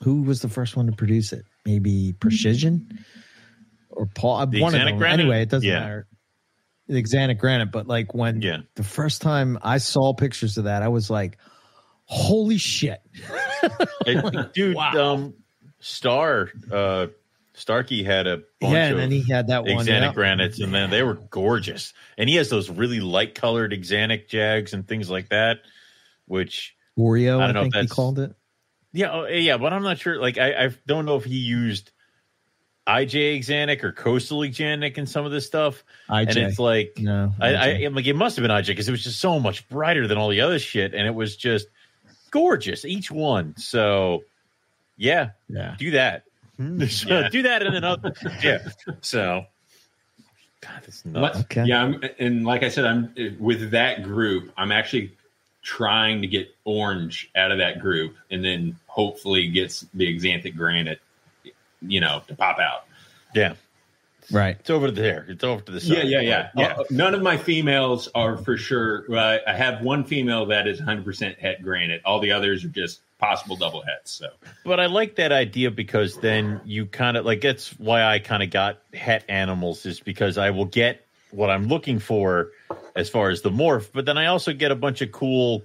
who was the first one to produce it? Maybe Precision or Paul? One of them. Granite? Anyway, it doesn't matter. The Axanthic granite. But like when the first time I saw pictures of that, I was like, holy shit. Dude, wow. Star Starkey had a bunch and of then he had that one Axanthic granites, and then they were gorgeous. And he has those really light colored Axanthic jags and things like that, which Oreo, I don't know think if he called it. Yeah, but I'm not sure. Like, I don't know if he used IJ Axanthic or Coastal Axanthic in some of this stuff. IJ. And it's like, no, I'm like, it must have been IJ because it was just so much brighter than all the other shit, and it was just gorgeous, each one. So, yeah. Do that. Do that, and then So, God, that's nuts. Okay. Yeah, and like I said, I'm with that group. I'm actually trying to get orange out of that group, and then hopefully gets the Axanthic granite, to pop out. Yeah. Right. It's over there. It's over to the side. Yeah. None of my females are for sure. I have one female that is 100% het granite. All the others are just possible double hets. So, but I like that idea because then you kind of like, that's why I kind of got het animals, is because I will get what I'm looking for as far as the morph, but then I also get a bunch of cool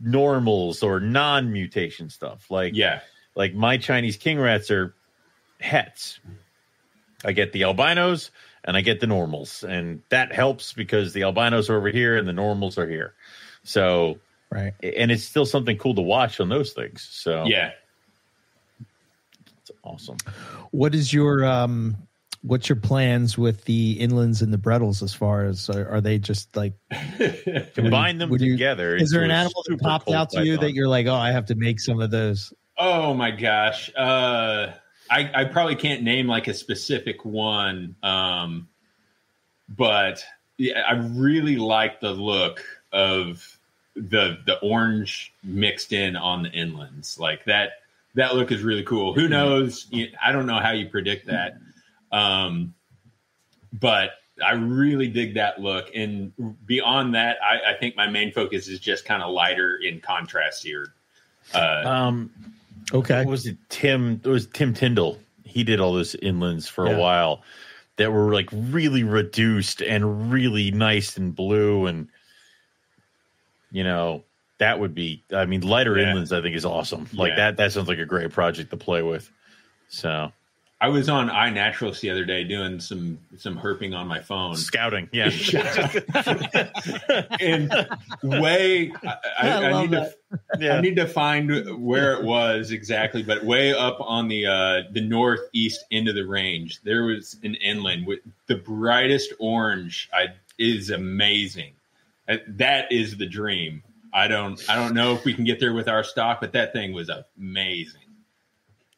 normals or non-mutation stuff. Like my Chinese king rats are hets. I get the albinos and I get the normals, and that helps because the albinos are over here and the normals are here. So, right. And it's still something cool to watch on those things. So, yeah, it's awesome. What is your, what's your plans with the inlands and the Brettles as far as, are they just like combine them together? Is there an animal that popped out to you that you're like, oh, I have to make some of those? Oh my gosh. I probably can't name like a specific one, but yeah, I really like the look of the orange mixed in on the inlands. Like that look is really cool. Who knows? I don't know how you predict that, but I really dig that look. And beyond that, I think my main focus is just kind of lighter in contrast here. Okay. It was Tim Tyndall. He did all those inlands for a while that were like really reduced and really nice and blue. And, that would be, lighter inlands, I think, is awesome. Like that sounds like a great project to play with. So I was on iNaturalist the other day doing some herping on my phone. Scouting, yeah. And I need to find where it was exactly, but way up on the northeast end of the range, there was an inland with the brightest orange. Is amazing. That is the dream. I don't know if we can get there with our stock, but that thing was amazing.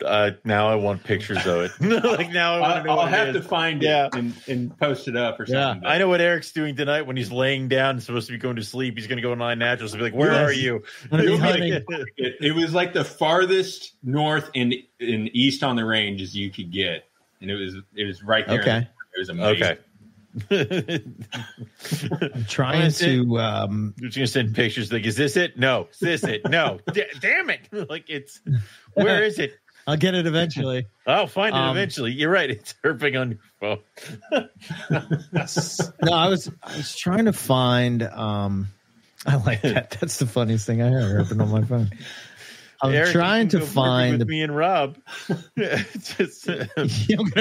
Now I want pictures of it. I'll have to find it and post it up or something. Yeah. I know what Eric's doing tonight when he's laying down and supposed to be going to sleep. He's going to go on iNaturalist and be like, "Where are you?" It was like the farthest north and east on the range as you could get, and it was right there. Okay, it was amazing. Okay. I'm trying to. You're just gonna send pictures. Like, is this it? No. Is this it? No. Damn it! Like, it's where is it? I'll get it eventually. I'll find it eventually. You're right. It's herping on your phone. No, I was trying to find. I like that. That's the funniest thing I ever herping on my phone. I'm Eric, trying to find with me and Rob. You're gonna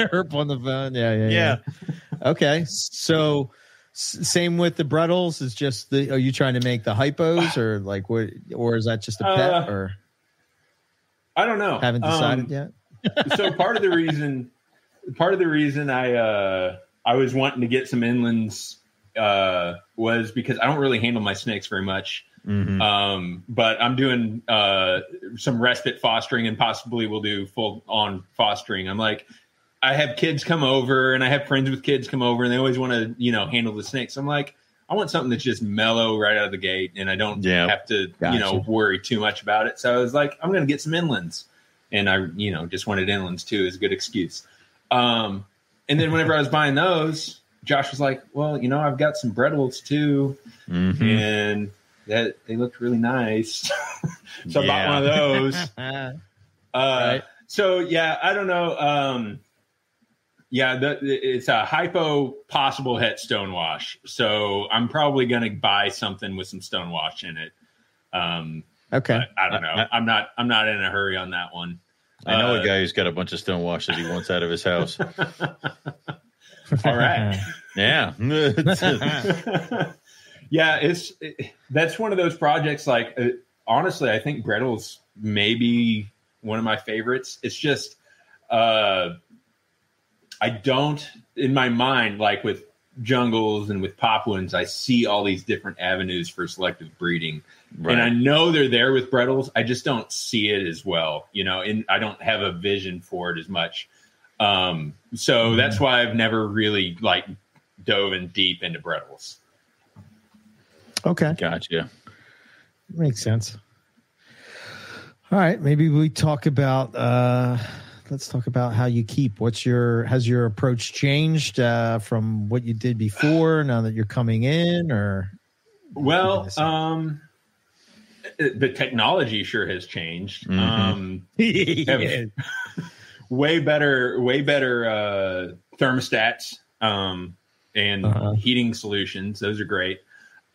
herp on the phone. Yeah. Okay, so same with the Brettles. Is just are you trying to make the hypos or like what? Or is that just a pet or? I don't know. Haven't decided yet. So part of the reason I was wanting to get some inlands was because I don't really handle my snakes very much. Mm-hmm. But I'm doing some respite fostering and possibly will do full on fostering. I'm like, I have kids come over and I have friends with kids come over and they always want to, handle the snakes. I'm like, I want something that's just mellow right out of the gate, and I don't have to, worry too much about it. So I was like, I'm going to get some inlands, and I, just wanted inlands too as a good excuse. And then whenever I was buying those, Josh was like, well, I've got some Brettles too, and that they looked really nice. So I bought one of those. Right. So yeah, I don't know. It's a hypo possible het stonewash. So I'm probably going to buy something with some stonewash in it. Okay. I don't know. I'm not in a hurry on that one. I know a guy who's got a bunch of stonewash that he wants out of his house. All right. Yeah. Yeah, that's one of those projects. Like, honestly, I think Brettles may be one of my favorites. It's just, I don't, in my mind, like with jungles and with Papuans, I see all these different avenues for selective breeding. Right. And I know they're there with Brettles. I just don't see it as well, and I don't have a vision for it as much. So that's why I've never really dove in deep into Brettles. Okay. Gotcha. Makes sense. All right. Maybe we talk about, let's talk about how you keep. Has your approach changed from what you did before now that you're coming in, or? Well, the technology sure has changed. Yeah. Way better thermostats and heating solutions. Those are great.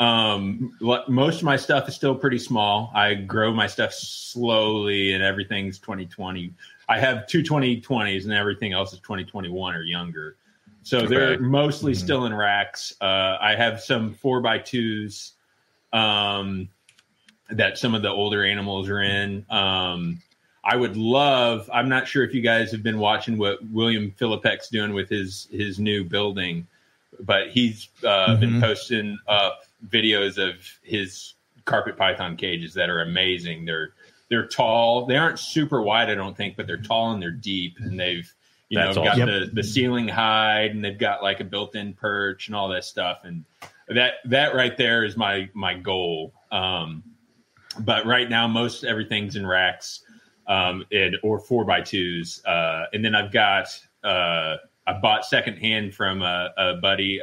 Most of my stuff is still pretty small. I grow my stuff slowly, and everything's 2020. I have two 2020s, and everything else is 2021 or younger. So they're mostly still in racks. I have some 4x2s that some of the older animals are in. I would love, I'm not sure if you guys have been watching what William Philippek's doing with his new building, but he's been posting up videos of his carpet python cages that are amazing. They're tall. They aren't super wide, I don't think, but they're tall and they're deep, and they've got the ceiling height, and they've got like a built-in perch and all that stuff. And that right there is my goal. But right now, most everything's in racks or 4x2s. And then I've got I bought secondhand from a buddy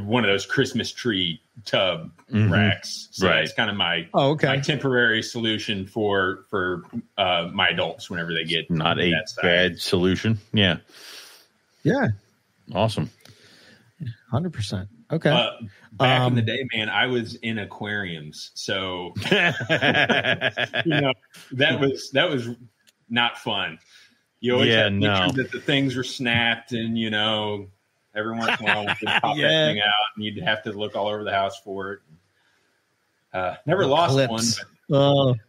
one of those Christmas tree tub racks. So it's kind of my temporary solution for my adults whenever they get not a bad solution. Yeah. Awesome. 100%. Okay. Back in the day, man, I was in aquariums, so that was not fun. You always had pictures that the things were snapped, and every once in a while would pop that thing out, and you'd have to look all over the house for it. Never lost clips. one.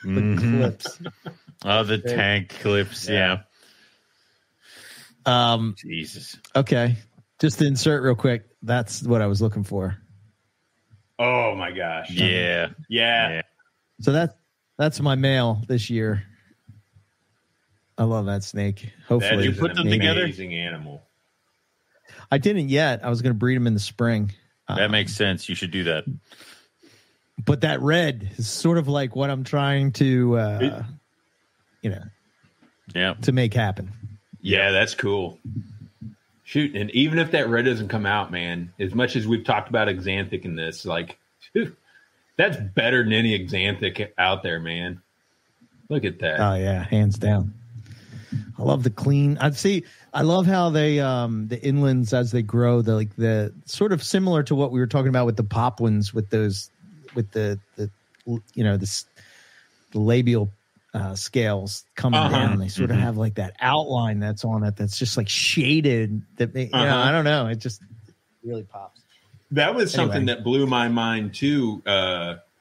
The clips. Oh, the tank clips. Yeah. Jesus. Okay. Just to insert real quick. That's what I was looking for. Oh my gosh. Yeah. So that's my male this year. I love that snake. Hopefully, you put them together. Amazing animal. I didn't yet. I was going to breed them in the spring. That makes sense. You should do that. But that red is sort of like what I'm trying to, to make happen. Yeah, that's cool. Shoot, and even if that red doesn't come out, man, as much as we've talked about Axanthic in this, that's better than any Axanthic out there, man. Look at that. Oh yeah, hands down. I love the clean. I love how they the inlands as they grow, the sort of similar to what we were talking about with the Papuans, with those the labial scales coming down. They sort of have like that outline that's on it that's just like shaded. That I don't know. It just really pops. That was something that blew my mind too.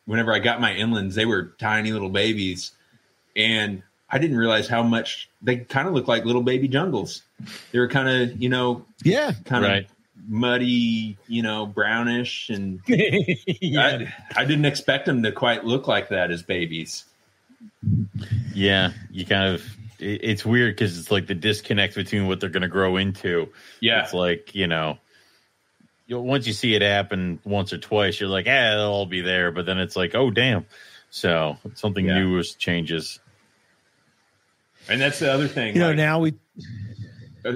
Whenever I got my inlands, they were tiny little babies, and I didn't realize how much they kind of look like little baby jungles. They were kind of, kind of muddy, brownish, and I didn't expect them to quite look like that as babies. Yeah, you kind of, it's weird because it's like the disconnect between what they're going to grow into. Yeah. It's like, once you see it happen once or twice, you're like, it'll all be there. But then it's like, oh, damn. So something new changes. And that's the other thing. Now we.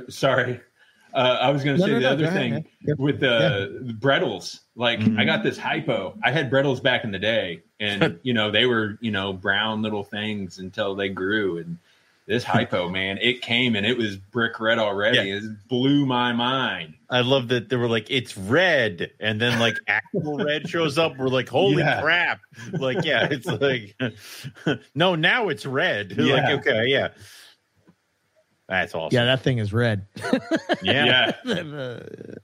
Sorry. I was going to say the other thing with the Brettles. I got this hypo. I had Brettles back in the day, and they were brown little things until they grew, and This hypo, man, it came and it was brick red already. Yeah. It blew my mind. I love that they were like, it's red. And then like actual red shows up. We're like, holy crap. Like, yeah, it's like, no, now it's red. Yeah. Like, okay, yeah. That's awesome. Yeah, that thing is red. Yeah.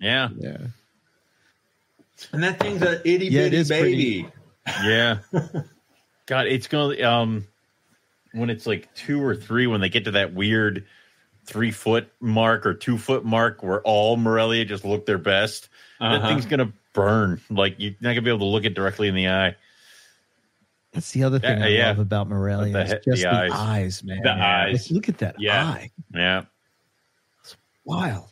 Yeah. And that thing's an itty bitty baby. Yeah. God, it's going to, when it's like 2 or 3, when they get to that weird 3-foot mark or 2-foot mark where all Morelia just look their best, that thing's going to burn. Like, you're not going to be able to look it directly in the eye. That's the other thing I love about Morelia. Is just the eyes, man. The eyes. Look at that eye. Yeah. It's wild.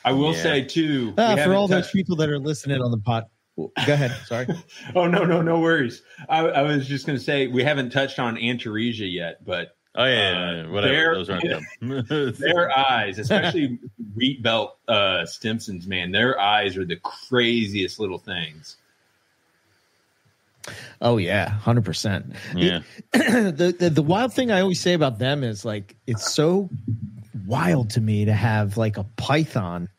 I will say, too. For all those people that are listening on the pod. Go ahead. Sorry. Oh, no worries. I was just going to say, we haven't touched on Antaresia yet, but whatever. Those aren't them. Their eyes, especially wheat belt Stimsons, man, their eyes are the craziest little things. Oh yeah, 100%. Yeah. The wild thing I always say about them is like it's so wild to me to have like a python,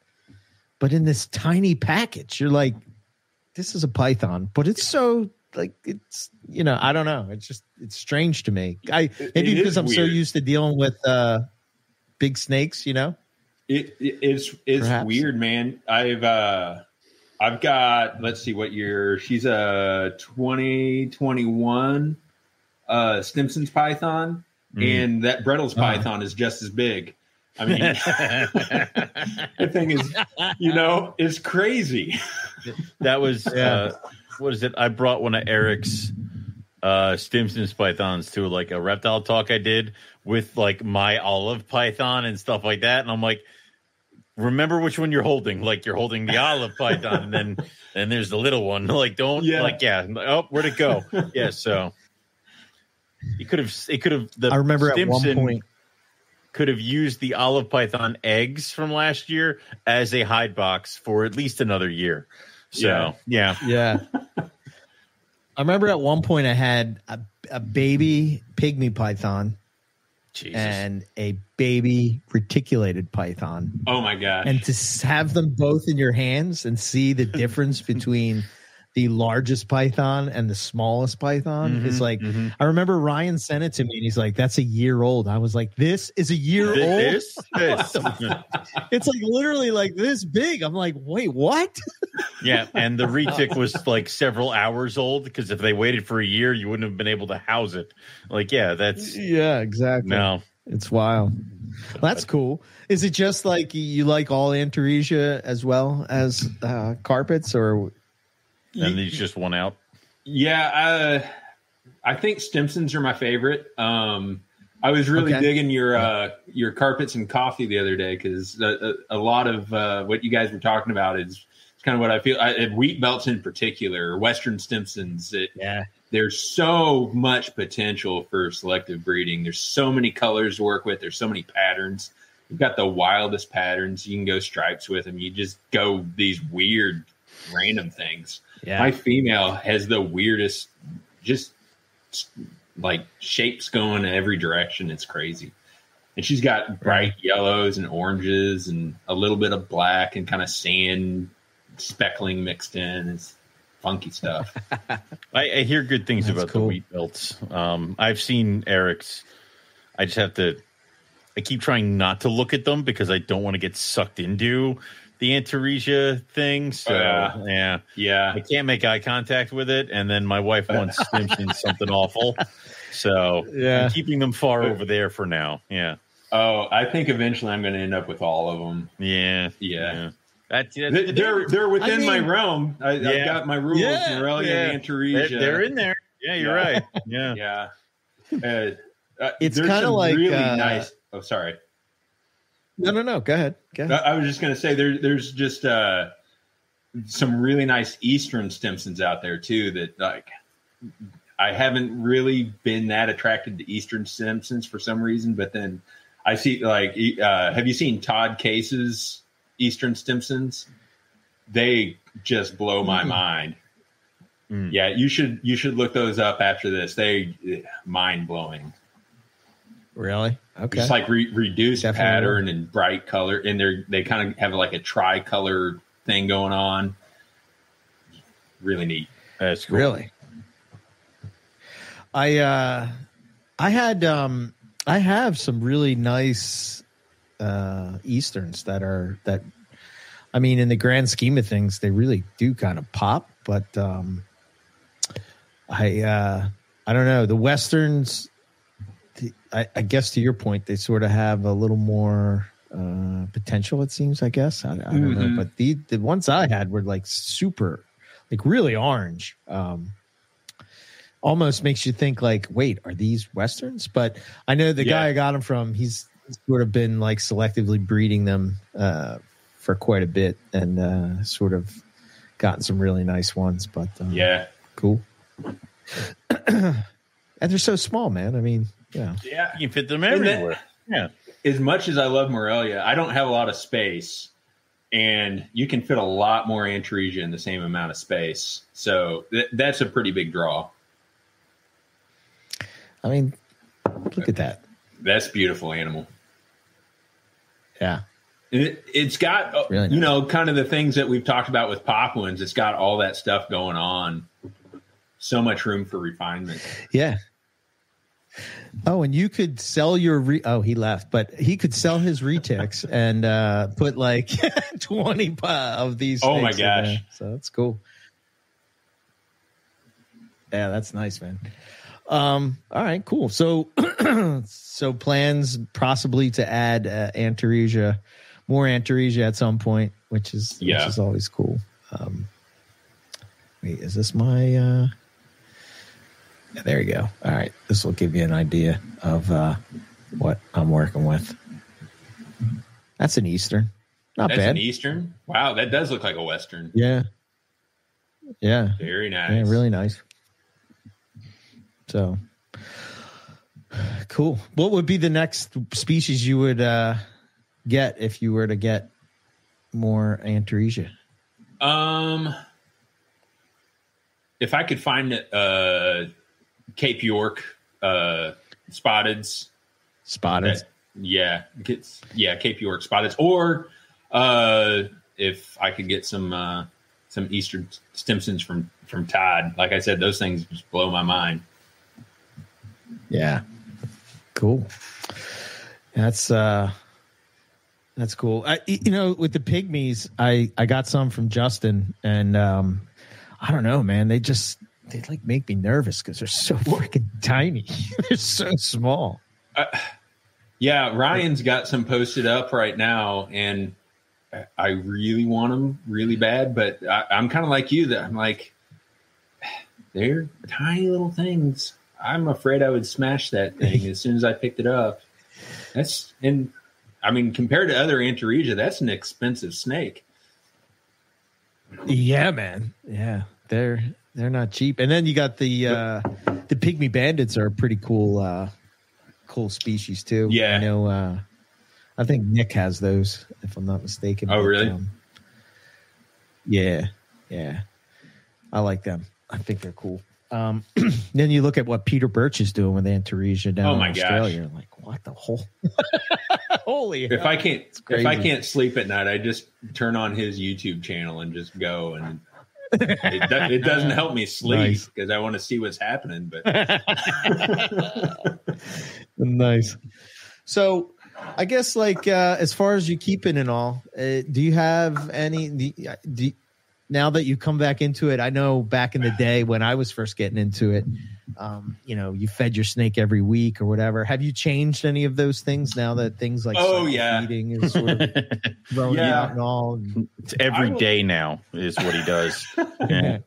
but in this tiny package. You're like, this is a python, but it's so like it's I don't know. It's strange to me. Maybe because I'm so used to dealing with big snakes. It's weird, man. I've got, let's see what year. She's a 2021 Stimson's python, and that Brettles python is just as big. I mean, the thing is, is crazy. That was, what is it? I brought one of Eric's Stimson's pythons to like a reptile talk I did with like my olive python and stuff like that. And I'm like, remember which one you're holding. Like you're holding the olive python, and then there's the little one. Like don't oh, where'd it go? Yeah, so it could have I remember Stimson at one point could have used the olive python eggs from last year as a hide box for at least another year. So yeah. I remember at one point I had a baby pygmy python. Jesus. And a baby reticulated python. Oh my gosh. And to have them both in your hands and see the difference between the largest python and the smallest python is like, I remember Ryan sent it to me and he's like, that's a year old. I was like, this is a year old? This? It's like literally like this big. I'm like, wait, what? Yeah, and the retic was like several hours old because if they waited for a year, you wouldn't have been able to house it. Like, yeah, exactly. No. It's wild. Well, that's cool. Is it just like you like all Antaresia as well as carpets, or? And these just won out. Yeah, I think Stimsons are my favorite. I was really digging your carpets and coffee the other day because a lot of what you guys were talking about is kind of what I feel. Wheat belts in particular, Western Stimsons. There's so much potential for selective breeding. There's so many colors to work with. There's so many patterns. You've got the wildest patterns. You can go stripes with them. You just go these weird, random things. Yeah. My female has the weirdest, just like shapes going in every direction. It's crazy. And she's got bright yellows and oranges and a little bit of black and kind of sand speckling mixed in. It's funky stuff. I hear good things about the wheat belts. I've seen Eric's. I keep trying not to look at them because I don't want to get sucked into the Antaresia thing. So yeah. I can't make eye contact with it. And then my wife wants Stimson something awful. So I'm keeping them far over there for now. Yeah. Oh, I think eventually I'm going to end up with all of them. Yeah. They're within my realm. I've got my rules, Morelia and Antaresia. They're in there. Yeah, you're right. Yeah. It's kind of like really nice. Oh, sorry. No. Go ahead. I was just going to say there's just some really nice Eastern Stimsons out there too. That like I haven't really been that attracted to Eastern Stimsons for some reason, but then I see like have you seen Todd Case's Eastern Stimsons? They just blow my mind. Yeah, you should look those up after this. They mind blowing. Really? Okay. Just like reduced pattern and bright color, and they kind of have like a tricolor thing going on. Really neat. That's cool. Really. I have some really nice Easterns that I mean, in the grand scheme of things, they really do kind of pop, but I don't know. The Westerns, I guess to your point, they sort of have a little more potential, it seems, I guess. I don't know. But the ones I had were like super, like really orange. Almost makes you think like, wait, are these Westerns? But I know the guy I got them from, he's sort of been like selectively breeding them for quite a bit and sort of gotten some really nice ones. But cool. And they're so small, man. I mean, you can fit them everywhere. As much as I love Morelia, I don't have a lot of space, and you can fit a lot more Antaresia in the same amount of space. So that's a pretty big draw. I mean, look at that. That's a beautiful animal. Yeah. It's got, really nice. Kind of the things that we've talked about with Papuans. It's got all that stuff going on. So much room for refinement. Yeah. Oh, and you could sell your he left, but he could sell his retics and put like 20 of these. Oh my gosh. So that's cool. Yeah, that's nice, man. All right, cool. So so plans possibly to add Antaresia, more Antaresia at some point, which is always cool. Wait, is this my yeah, there you go. All right. This will give you an idea of what I'm working with. That's an Eastern. Not bad. That's an Eastern? Wow, that does look like a Western. Yeah. Yeah. Very nice. Yeah, really nice. So, cool. What would be the next species you would get if you were to get more Antaresia? If I could find Cape York spotteds. Spotteds? Cape York spotteds. Or if I could get some Eastern Stimsons from Todd. Like I said, those things just blow my mind. Yeah. Cool. That's cool. With the pygmies, I got some from Justin, and I don't know, man. They like make me nervous because they're so freaking tiny. They're so small. Ryan's got some posted up right now, and I really want them really bad, but I'm kind of like you. That I'm like, they're tiny little things. I'm afraid I would smash that thing as soon as I picked it up. Compared to other Antaresia, that's an expensive snake. Yeah, man. Yeah, they're not cheap. And then you got the pygmy bandits are a pretty cool species too. Yeah, I know. I think Nick has those, if I'm not mistaken. Oh, really? Yeah. I like them. I think they're cool. Then you look at what Peter Birch is doing with Antaresia down in Australia. Gosh. Like, what the whole? Holy! If I can't sleep at night, I just turn on his YouTube channel and just go, and it doesn't help me sleep because I want to see what's happening. But nice. So, I guess as far as you keeping and all, do you have any? Now that you come back into it, I know back in the day when I was first getting into it, you fed your snake every week or whatever. Have you changed any of those things now that things like feeding is sort of thrown out and all? It's every day now is what he does. Yeah.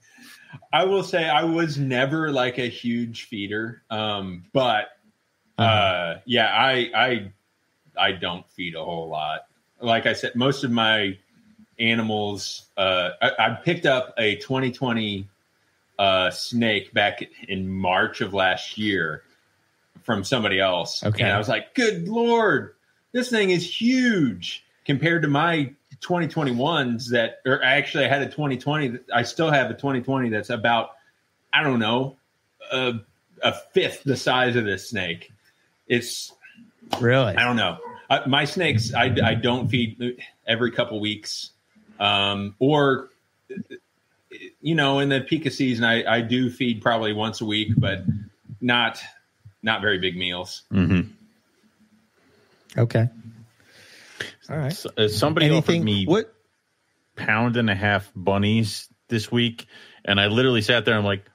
I will say I was never like a huge feeder, but I don't feed a whole lot. Like I said, most of my animals, I picked up a 2020 snake back in March of last year from somebody else. Okay. And I was like, good Lord, this thing is huge compared to my 2021s I had a 2020. I still have a 2020 that's about, I don't know, a fifth the size of this snake. It's Really? I don't know. My snakes, I don't feed every couple weeks, or in the peak of season, I do feed probably once a week, but not very big meals. Mm-hmm. Okay. All right. Somebody offered me £1.50 bunnies this week, and I literally sat there and I'm like,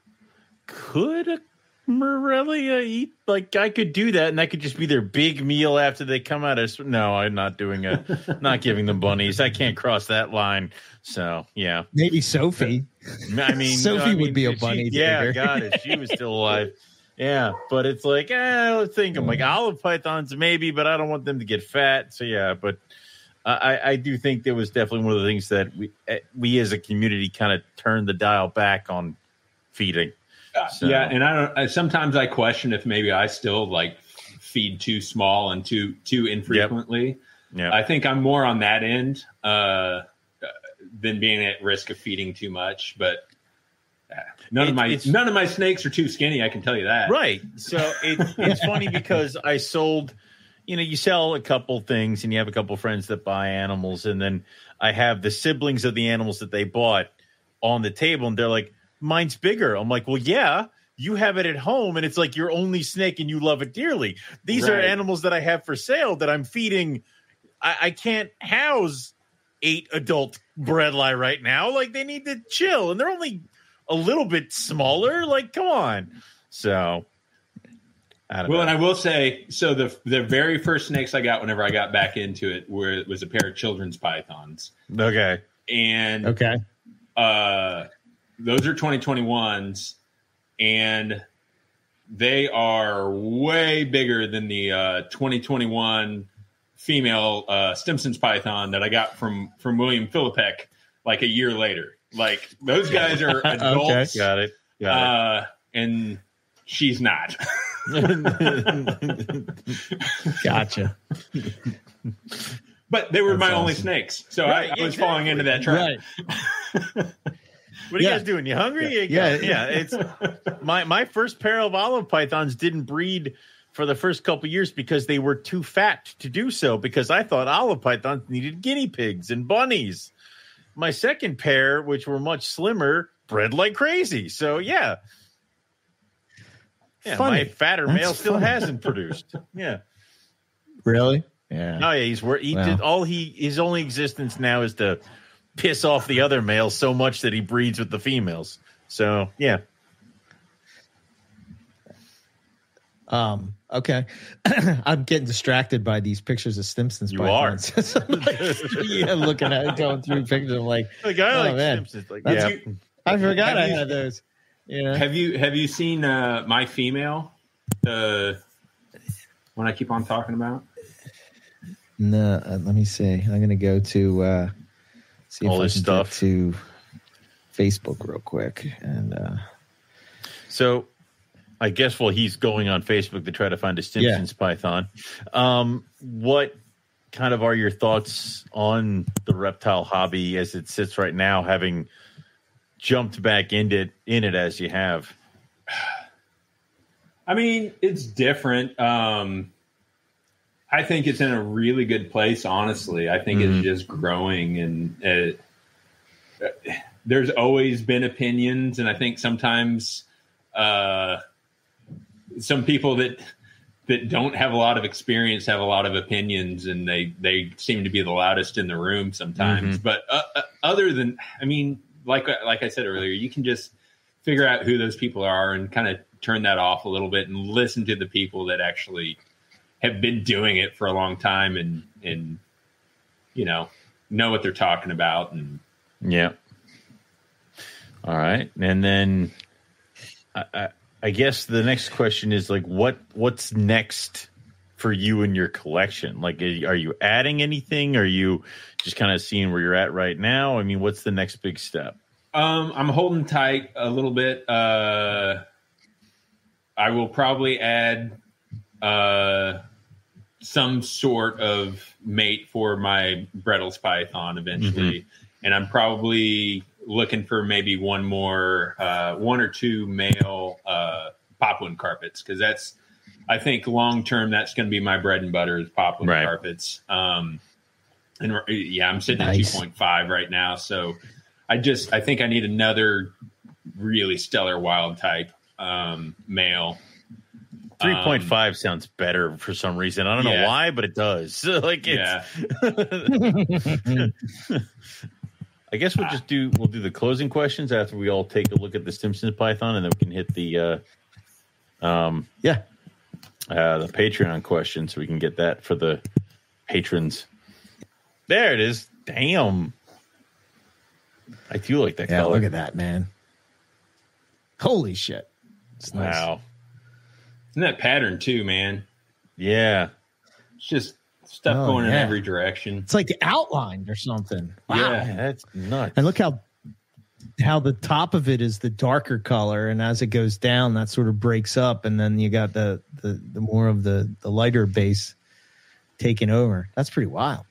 could a Morelia eat? Like, I could do that, and that could just be their big meal after they come out of. No, I'm not doing not giving them bunnies. I can't cross that line. So yeah, maybe Sophie. I mean, Sophie would be a bunny. Yeah, God, if she was still alive. Yeah, but it's like, let's think. I'm like, olive pythons maybe, but I don't want them to get fat. So yeah, but I do think there was definitely one of the things that we as a community kind of turned the dial back on feeding. So. Yeah, and sometimes I question if maybe I still like feed too small and too infrequently. Yep. I think I'm more on that end than being at risk of feeding too much. But none of my snakes are too skinny. I can tell you that. Right. So it's funny because I sold. You sell a couple things, and you have a couple friends that buy animals, and then I have the siblings of the animals that they bought on the table, and they're like, mine's bigger. I'm like, well, yeah, you have it at home, and it's like your only snake, and you love it dearly. These are animals that I have for sale that I'm feeding. I can't house 8 adult bredli right now. Like, they need to chill, and they're only a little bit smaller. Like, come on. So, I don't know. And I will say, so the very first snakes I got whenever I got back into it was a pair of children's pythons. Okay. And those are 2021s, and they are way bigger than the 2021 female Stimson's python that I got from William Philippek like a year later. Like, those guys are adults. Okay. Got it. And she's not. Gotcha. But they were my only snakes, so I was falling into that trap. Right. What are you guys doing? You hungry? Yeah. It's my first pair of olive pythons didn't breed for the first couple years because they were too fat to do so. Because I thought olive pythons needed guinea pigs and bunnies. My second pair, which were much slimmer, bred like crazy. So yeah, my fatter male still hasn't produced. Yeah, really? Yeah. Oh yeah, his only existence now is to piss off the other males so much that he breeds with the females. So yeah. Okay. I'm getting distracted by these pictures of Stimson's. You are. So looking at it, going through pictures. I'm like, Stimson's. Like, I forgot I had those. Yeah. Have you seen my female? One I keep on talking about. No, let me see. I'm gonna go to see all if this I can stuff get to Facebook real quick, and so I guess while he's going on Facebook to try to find a Stimson's python, what kind of are your thoughts on the reptile hobby as it sits right now, having jumped back in it as you have? I mean, it's different. I think it's in a really good place, honestly. I think it's just growing, and there's always been opinions, and I think sometimes some people that don't have a lot of experience have a lot of opinions, and they seem to be the loudest in the room sometimes. But other than, I mean, like I said earlier, you can just figure out who those people are and kind of turn that off a little bit and listen to the people that actually have been doing it for a long time and know what they're talking about. And yeah. All right. And then I guess the next question is like, what's next for you in your collection? Like, are you adding anything? Are you just kind of seeing where you're at right now? I mean, what's the next big step? I'm holding tight a little bit. I will probably add some sort of mate for my Brettles python eventually. And I'm probably looking for maybe one or two male Papuan carpets, because I think long term that's going to be my bread and butter is poplin carpets. And I'm sitting at 2.5 right now. So I think I need another really stellar wild type male. 3.5 sounds better for some reason. I don't know why, but it does. Like, I guess we'll do the closing questions after we all take a look at the Stimson python, and then we can hit the Patreon question, so we can get that for the patrons. There it is. Damn, I do like that color. Look at that, man. Holy shit! It's nice. Wow. And that pattern too, man. Yeah. It's just stuff going in every direction. It's like outlined or something. Wow. Yeah, that's nuts. And look how the top of it is the darker color, and as it goes down, that sort of breaks up, and then you got the more of the lighter base taking over. That's pretty wild.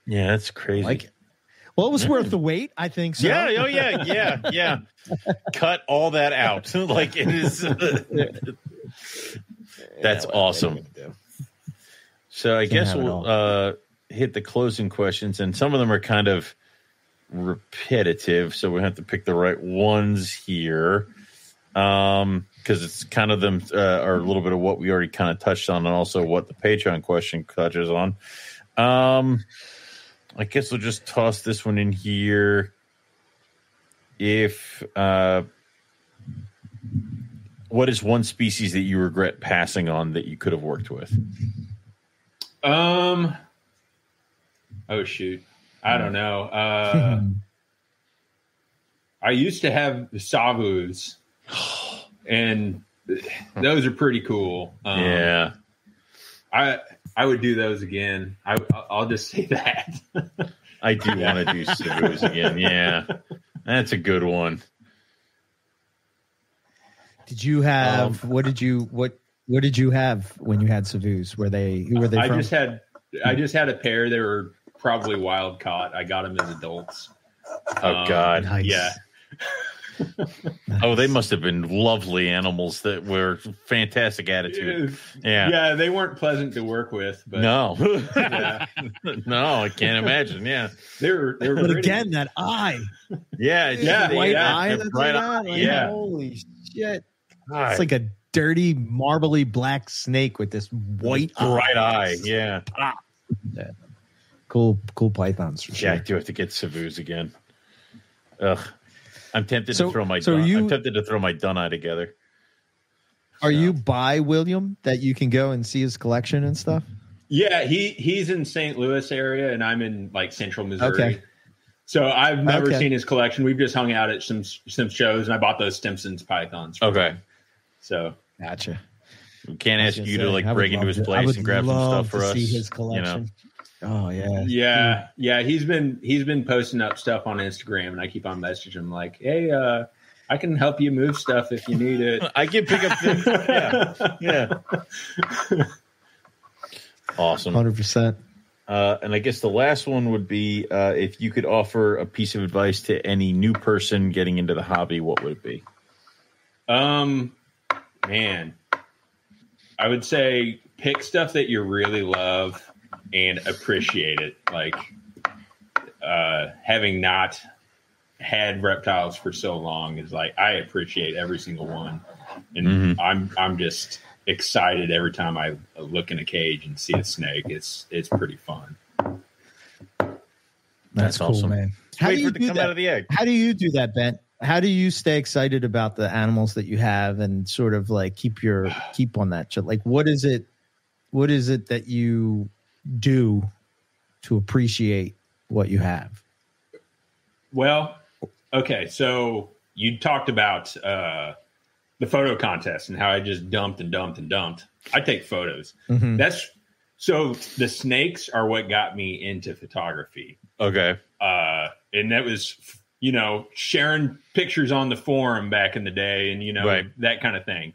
Yeah, that's crazy. I like it. Well, it was worth the wait, I think so. Yeah, yeah. Cut all that out. Like, it is. That's awesome. So I guess we'll hit the closing questions, and some of them are kind of repetitive, so we have to pick the right ones here, because it's kind of them are a little bit of what we already kind of touched on, and also what the Patreon question touches on. I guess we'll just toss this one in here. If what is one species that you regret passing on that you could have worked with? Oh shoot, I don't know. I used to have the Savus, and those are pretty cool. Yeah, I would do those again. I'll just say that. I do want to do Savus again. Yeah, that's a good one. Did you have what did you have when you had Savus? Who were they from? I just had a pair. They were probably wild caught. I got them as adults. Oh God. Nice. Yeah. Oh, they must have been lovely animals that were fantastic attitude. Yeah. They weren't pleasant to work with, but no. No, I can't imagine. Yeah. They were but pretty. Again, that eye. Yeah. White eye. Bright eye. Like, yeah. Holy shit. God. It's like a dirty, marbly black snake with this white bright eye. Yeah. Cool pythons for sure. Yeah, I do have to get Savus again. Ugh. I'm tempted to throw my dun eye together. Are you by William that you can go and see his collection and stuff? Yeah, he's in St. Louis area, and I'm in like central Missouri. Okay. So I've never seen his collection. We've just hung out at some shows, and I bought those Stimson's pythons. Okay. So gotcha. We can't ask you to break into his place and grab some stuff for us. See his collection. Oh yeah. He's been posting up stuff on Instagram, and I keep on messaging him like, "Hey, I can help you move stuff if you need it. I can pick up things." Yeah. Awesome. 100%. And I guess the last one would be if you could offer a piece of advice to any new person getting into the hobby, what would it be? Man, I would say pick stuff that you really love and appreciate it. Like having not had reptiles for so long is like, I appreciate every single one. And I'm just excited every time I look in a cage and see a snake. It's pretty fun. That's cool, awesome, man. Wait for it to come out of the egg. How do you do that, Ben? How do you stay excited about the animals that you have and sort of like keep on that shit? Like, what is it that you do to appreciate what you have? Well, okay. So you talked about the photo contest and how I just dumped. I take photos. Mm-hmm. So the snakes are what got me into photography. Okay. And that was, sharing pictures on the forum back in the day and, that kind of thing.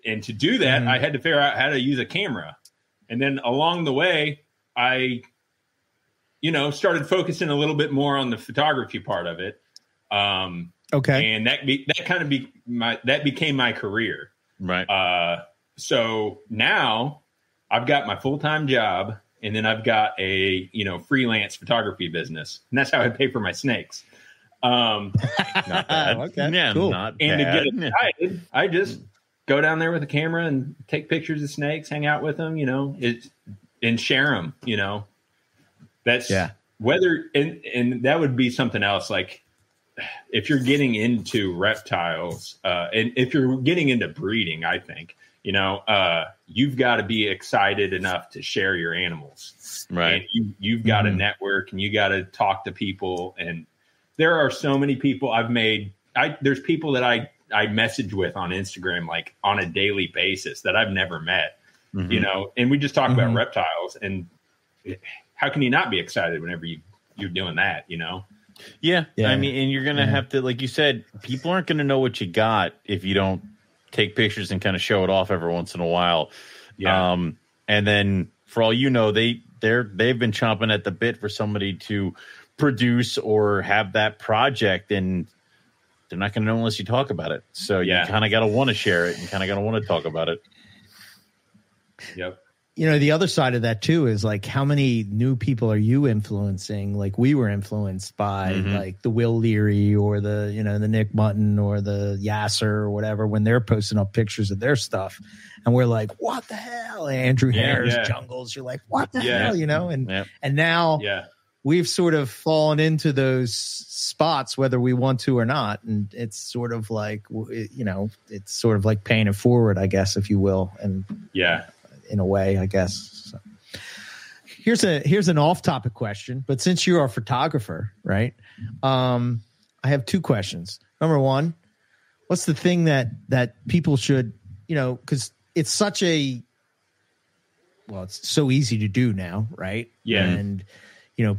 And to do that, I had to figure out how to use a camera. And then along the way, I, started focusing a little bit more on the photography part of it. Okay. And that became my career. Right. So now I've got my full-time job, and then I've got a, freelance photography business, and that's how I pay for my snakes. Not bad. Okay, yeah, cool. Not and bad. to get excited, I just go down there with a camera and take pictures of snakes, hang out with them, and share them, That's whether, and that would be something else. Like if you're getting into reptiles, and if you're getting into breeding, I think, you've got to be excited enough to share your animals. Right. And you've got to network, and you got to talk to people. And there are so many people there's people that I message with on Instagram, like on a daily basis, that I've never met, and we just talk about reptiles. And how can you not be excited whenever you're doing that, Yeah. I mean, and you're going to have to, like you said, people aren't going to know what you got if you don't take pictures and kind of show it off every once in a while. Yeah. And then for all you know, they've been chomping at the bit for somebody to produce or have that project, and they're not going to know unless you talk about it. So you kind of got to want to share it and kind of got to want to talk about it. Yep. The other side of that too is like, how many new people are you influencing? Like we were influenced by like the Will Leary or the, the Nick Mutton or the Yasser or whatever, when they're posting up pictures of their stuff. And we're like, what the hell? Andrew Hare's jungles. You're like, what the hell? And now we've sort of fallen into those spots, whether we want to or not. And it's sort of like, it's sort of like paying it forward, I guess, if you will. And in a way, I guess. So. Here's an off-topic question, but since you are a photographer, right? I have two questions. Number one, what's the thing that people should, because it's such it's so easy to do now, right? Yeah. And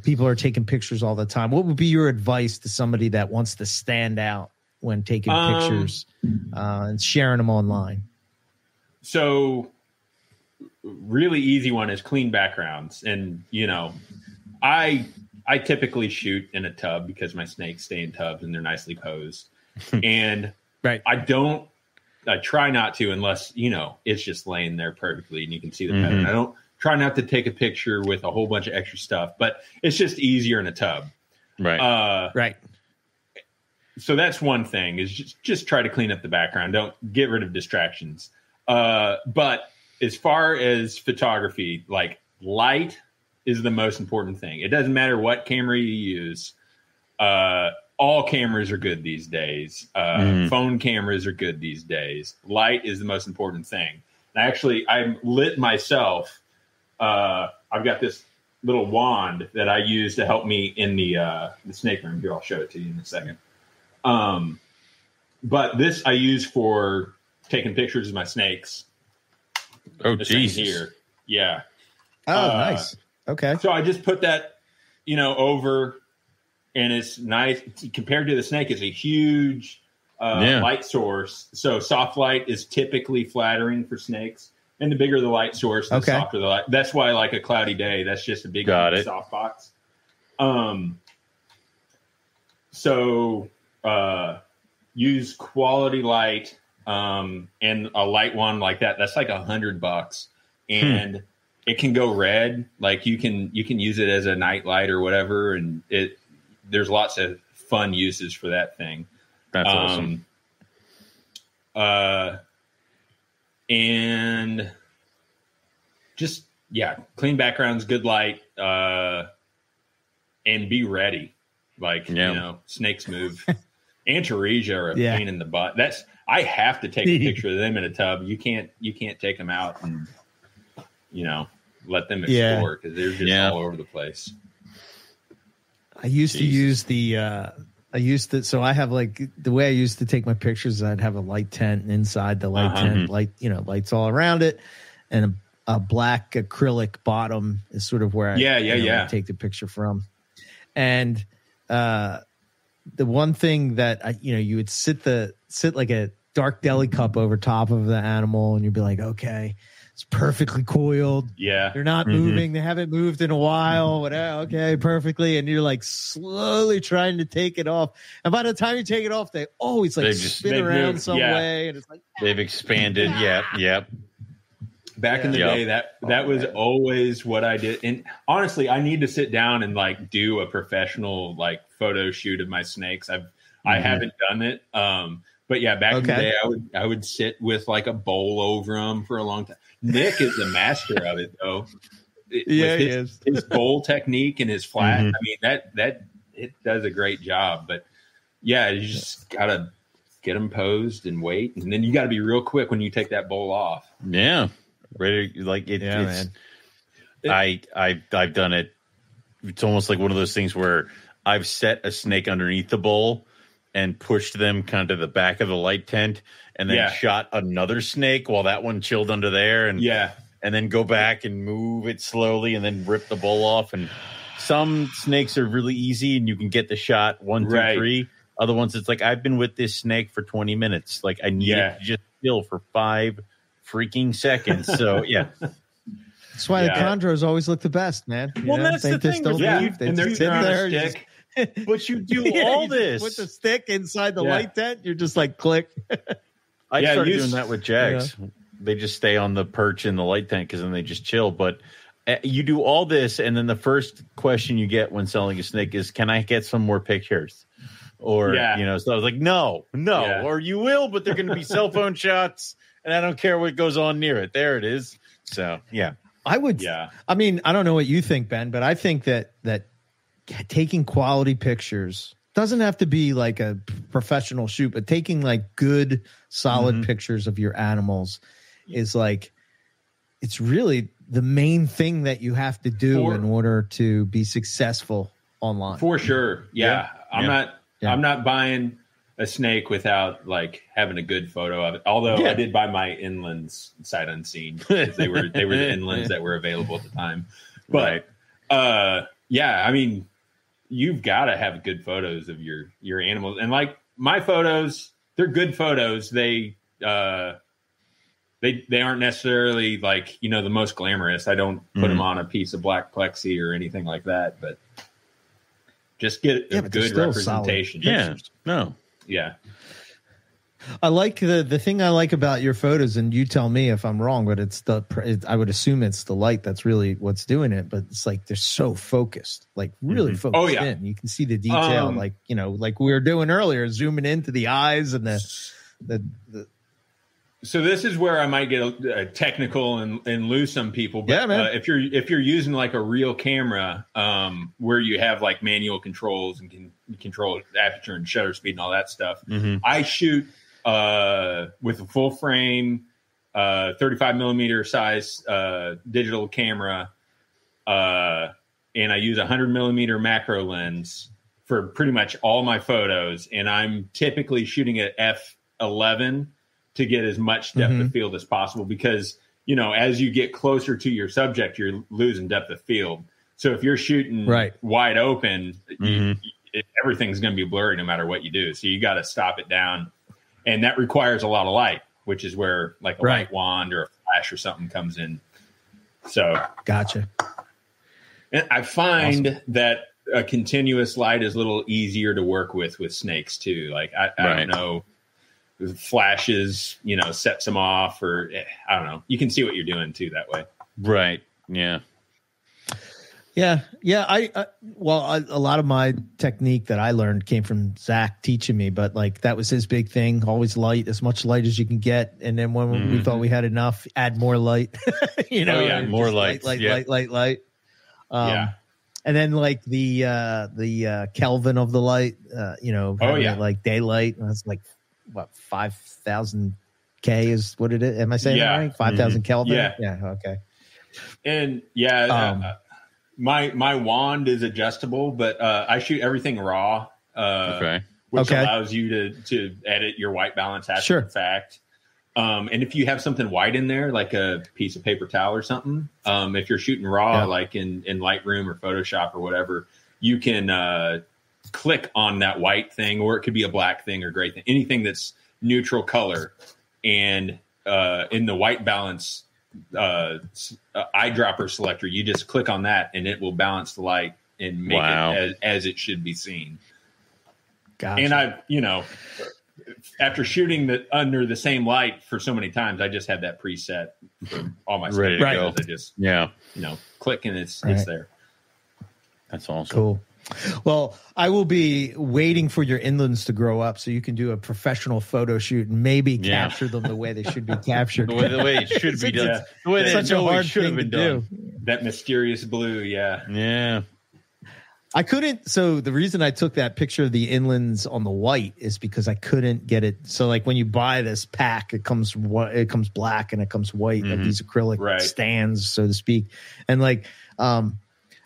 people are taking pictures all the time. What would be your advice to somebody that wants to stand out when taking pictures and sharing them online? So really easy one is clean backgrounds. And, I typically shoot in a tub because my snakes stay in tubs and they're nicely posed. And I try not to unless, it's just laying there perfectly and you can see the pattern. I don't try not to take a picture with a whole bunch of extra stuff, but it's just easier in a tub. Right. Right. So that's one thing, is just try to clean up the background. Don't get rid of distractions. But as far as photography, like light is the most important thing. It doesn't matter what camera you use. All cameras are good these days. Phone cameras are good these days. Light is the most important thing. And I'm lit myself. I've got this little wand that I use to help me in the snake room. Here, I'll show it to you in a second. But this I use for taking pictures of my snakes. Oh, geez. Here. Yeah. Oh, nice. Okay. So I just put that, over, and it's nice compared to the snake. It's a huge light source. So soft light is typically flattering for snakes, and the bigger the light source, the softer the light. That's why, like a cloudy day, that's just a big soft box. So use quality light. And a light one like that, that's like $100, and it can go red. Like you can use it as a night light or whatever. And there's lots of fun uses for that thing. That's awesome. And just, clean backgrounds, good light, and be ready. Like, snakes move. Antaresia are a pain in the butt. I have to take a picture of them in a tub. You can't take them out and, let them explore because they're just all over the place. I used to use so I have like the way I used to take my pictures, I'd have a light tent, and inside the light tent, lights all around it, and a black acrylic bottom is sort of where I take the picture from. And the one thing that you would sit like a dark deli cup over top of the animal, and you'd be like, okay, it's perfectly coiled. Yeah. They're not moving. They haven't moved in a while. Whatever. Okay, perfectly. And you're like slowly trying to take it off. And by the time you take it off, they always spin around some way. And it's like, they've expanded. Yep. Back in the day, that was always what I did. And honestly, I need to sit down and like do a professional like photo shoot of my snakes. I haven't done it. But yeah, back in the day, I would sit with like a bowl over them for a long time. Nick is the master of it, though. He is. His bowl technique and his flat. I mean, that it does a great job. But yeah, you just gotta get them posed and wait, and then you got to be real quick when you take that bowl off. Yeah, ready like it. Yeah, man. I've done it. It's almost like one of those things where I've set a snake underneath the bowl and pushed them kind of the back of the light tent, and then shot another snake while that one chilled under there, and then go back and move it slowly, and then rip the bowl off. And some snakes are really easy, and you can get the shot 1, 2, 3. Other ones, it's like I've been with this snake for 20 minutes. Like I need it to just chill for 5 freaking seconds. So that's why the chondros always look the best, man. Well, that's the thing. They just sit there. But you do all this. Put the stick inside the light tent. You're just like click. I started doing that with Jags. Yeah. They just stay on the perch in the light tent because then they just chill. But you do all this, and then the first question you get when selling a snake is, "Can I get some more pictures?" Or so I was like, "No, or you will, but they're going to be cell phone shots, and I don't care what goes on near it. There it is." So I would. Yeah, I mean, I don't know what you think, Ben, but I think that taking quality pictures doesn't have to be like a professional shoot, but taking like good, solid pictures of your animals is like, it's really the main thing that you have to do in order to be successful online. For sure. Yeah. I'm not buying a snake without like having a good photo of it. Although I did buy my inlands sight unseen because they were the inlands that were available at the time. But I mean, you've got to have good photos of your animals. And like my photos, they're good photos. They aren't necessarily like, the most glamorous. I don't put them on a piece of black plexi or anything like that, but just get a good representation. Yeah. No. Yeah. I like the thing I like about your photos, and you tell me if I'm wrong, but I would assume it's the light that's really what's doing it, but it's like they're so focused, like really focused in. You can see the detail, like we were doing earlier, zooming into the eyes and the So this is where I might get technical and lose some people. But if you're using like a real camera, where you have like manual controls and can control aperture and shutter speed and all that stuff, I shoot with a full frame, 35 millimeter size digital camera, and I use a 100 millimeter macro lens for pretty much all my photos. And I'm typically shooting at f11 to get as much depth of field as possible, because, as you get closer to your subject, you're losing depth of field. So if you're shooting wide open, everything's going to be blurry no matter what you do. So you got to stop it down. And that requires a lot of light, which is where like a light wand or a flash or something comes in. So gotcha. And I find that a continuous light is a little easier to work with snakes too. Like I don't know, flashes, sets them off, or I don't know. You can see what you're doing too that way. Right. Yeah. Yeah. A lot of my technique that I learned came from Zach teaching me, but like that was his big thing. Always light, as much light as you can get. And then when we thought we had enough, add more light, more light. Light. And then like the Kelvin of the light, like daylight. That's like what, 5,000 K is what it is. Am I saying that right? 5,000 Kelvin. Yeah. Okay. And my wand is adjustable, but I shoot everything raw, which allows you to edit your white balance after the fact. And if you have something white in there, like a piece of paper towel or something, if you're shooting raw, like in Lightroom or Photoshop or whatever, you can click on that white thing, or it could be a black thing or gray thing, anything that's neutral color. And in the white balance eyedropper selector, you just click on that and it will balance the light and make it as it should be seen. Gotcha. And I, after shooting under the same light for so many times, I just had that preset for all my stuff. Right. I just click and it's there. That's awesome. Cool. Well, I will be waiting for your inlands to grow up so you can do a professional photo shoot and maybe capture them the way they should be captured. the way it should be done. Yeah. The way Such a hard should have thing been to done. do. That mysterious blue, yeah. Yeah. I couldn't. So the reason I took that picture of the inlands on the white is because I couldn't get it. So like when you buy this pack, it comes black and it comes white of these acrylic stands, so to speak. And like,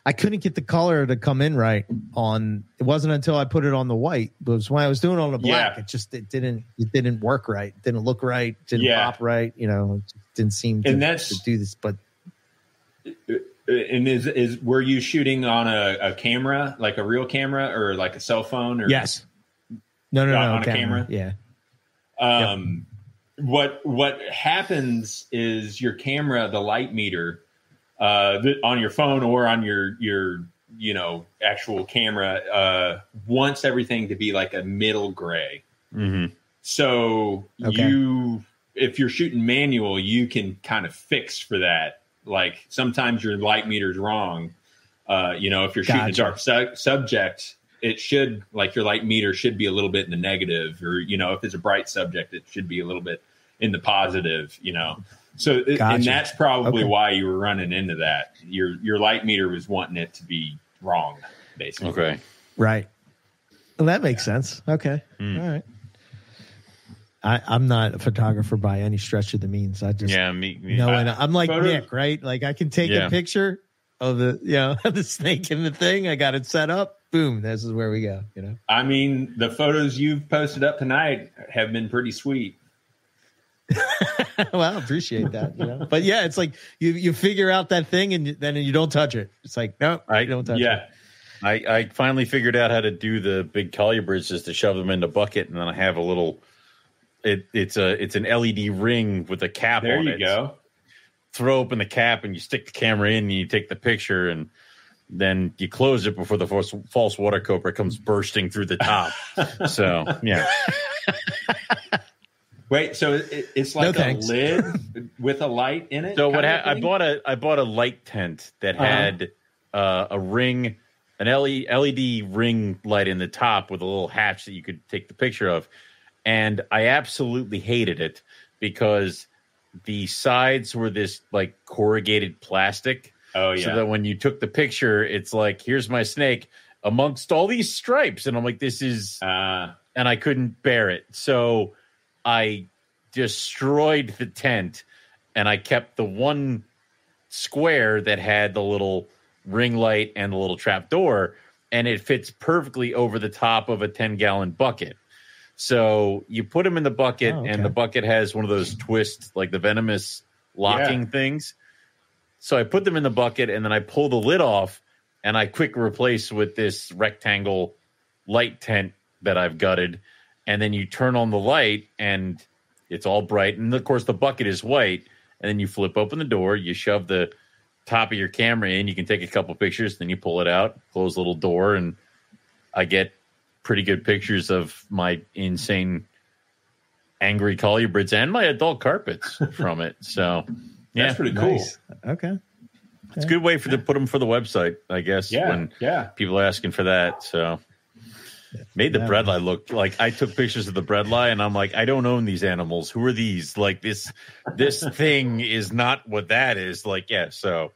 I couldn't get the color to come in right on. It wasn't until I put it on the white. It was when I was doing it on the black. It didn't work right. It didn't look right. Didn't pop right. You know, it didn't seem to do this. But and is were you shooting on a camera, like a real camera, or like a cell phone? Or yes. No, on a camera. Yeah. What happens is your camera, the light meter, on your phone or on your actual camera, wants everything to be like a middle gray. Mm-hmm. So if you're shooting manual, you can kind of fix for that. Like sometimes your light meter's wrong. If you're shooting a dark subject, it should, like, your light meter should be a little bit in the negative, or, if it's a bright subject, it should be a little bit in the positive, So, and that's probably why you were running into that. Your light meter was wanting it to be wrong, basically. Okay. Right. Well, that makes sense. Okay. All right. I'm not a photographer by any stretch of the means. I just me I'm like Nick, right? Like I can take a picture of the snake in the thing. I got it set up. Boom. This is where we go. I mean, the photos you've posted up tonight have been pretty sweet. Well, I appreciate that. But yeah, it's like you figure out that thing and then you don't touch it. It's like, no, you don't touch it. I finally figured out how to do the big colubrids, just to shove them in the bucket, and then I have a little. It's an LED ring with a cap on it. There you go. Throw open the cap and you stick the camera in and you take the picture, and then you close it before the false water cobra comes bursting through the top. So, yeah. Wait, so it's like a lid with a light in it? So I bought a light tent that had a ring, an LED ring light in the top with a little hatch that you could take the picture of. And I absolutely hated it because the sides were this like corrugated plastic. Oh, yeah. So that when you took the picture, it's like, here's my snake amongst all these stripes. And I'm like, this is, and I couldn't bear it. So I destroyed the tent and I kept the one square that had the little ring light and the little trap door, and it fits perfectly over the top of a 10-gallon bucket. So you put them in the bucket, and the bucket has one of those twists, like the venomous locking things. So I put them in the bucket, and then I pull the lid off, and I quick replace with this rectangle light tent that I've gutted. And then you turn on the light, and it's all bright. And, of course, the bucket is white. And then you flip open the door, you shove the top of your camera in, you can take a couple pictures, then you pull it out, close the little door, and I get pretty good pictures of my insane angry colubrids and my adult carpets from it. So that's pretty cool. Nice. Okay. It's a good way to put them for the website, I guess, when people are asking for that. So made the bredli look like, I took pictures of the bredli and I'm like, I don't own these animals. Who are these? Like this thing is not what that is. Like, so,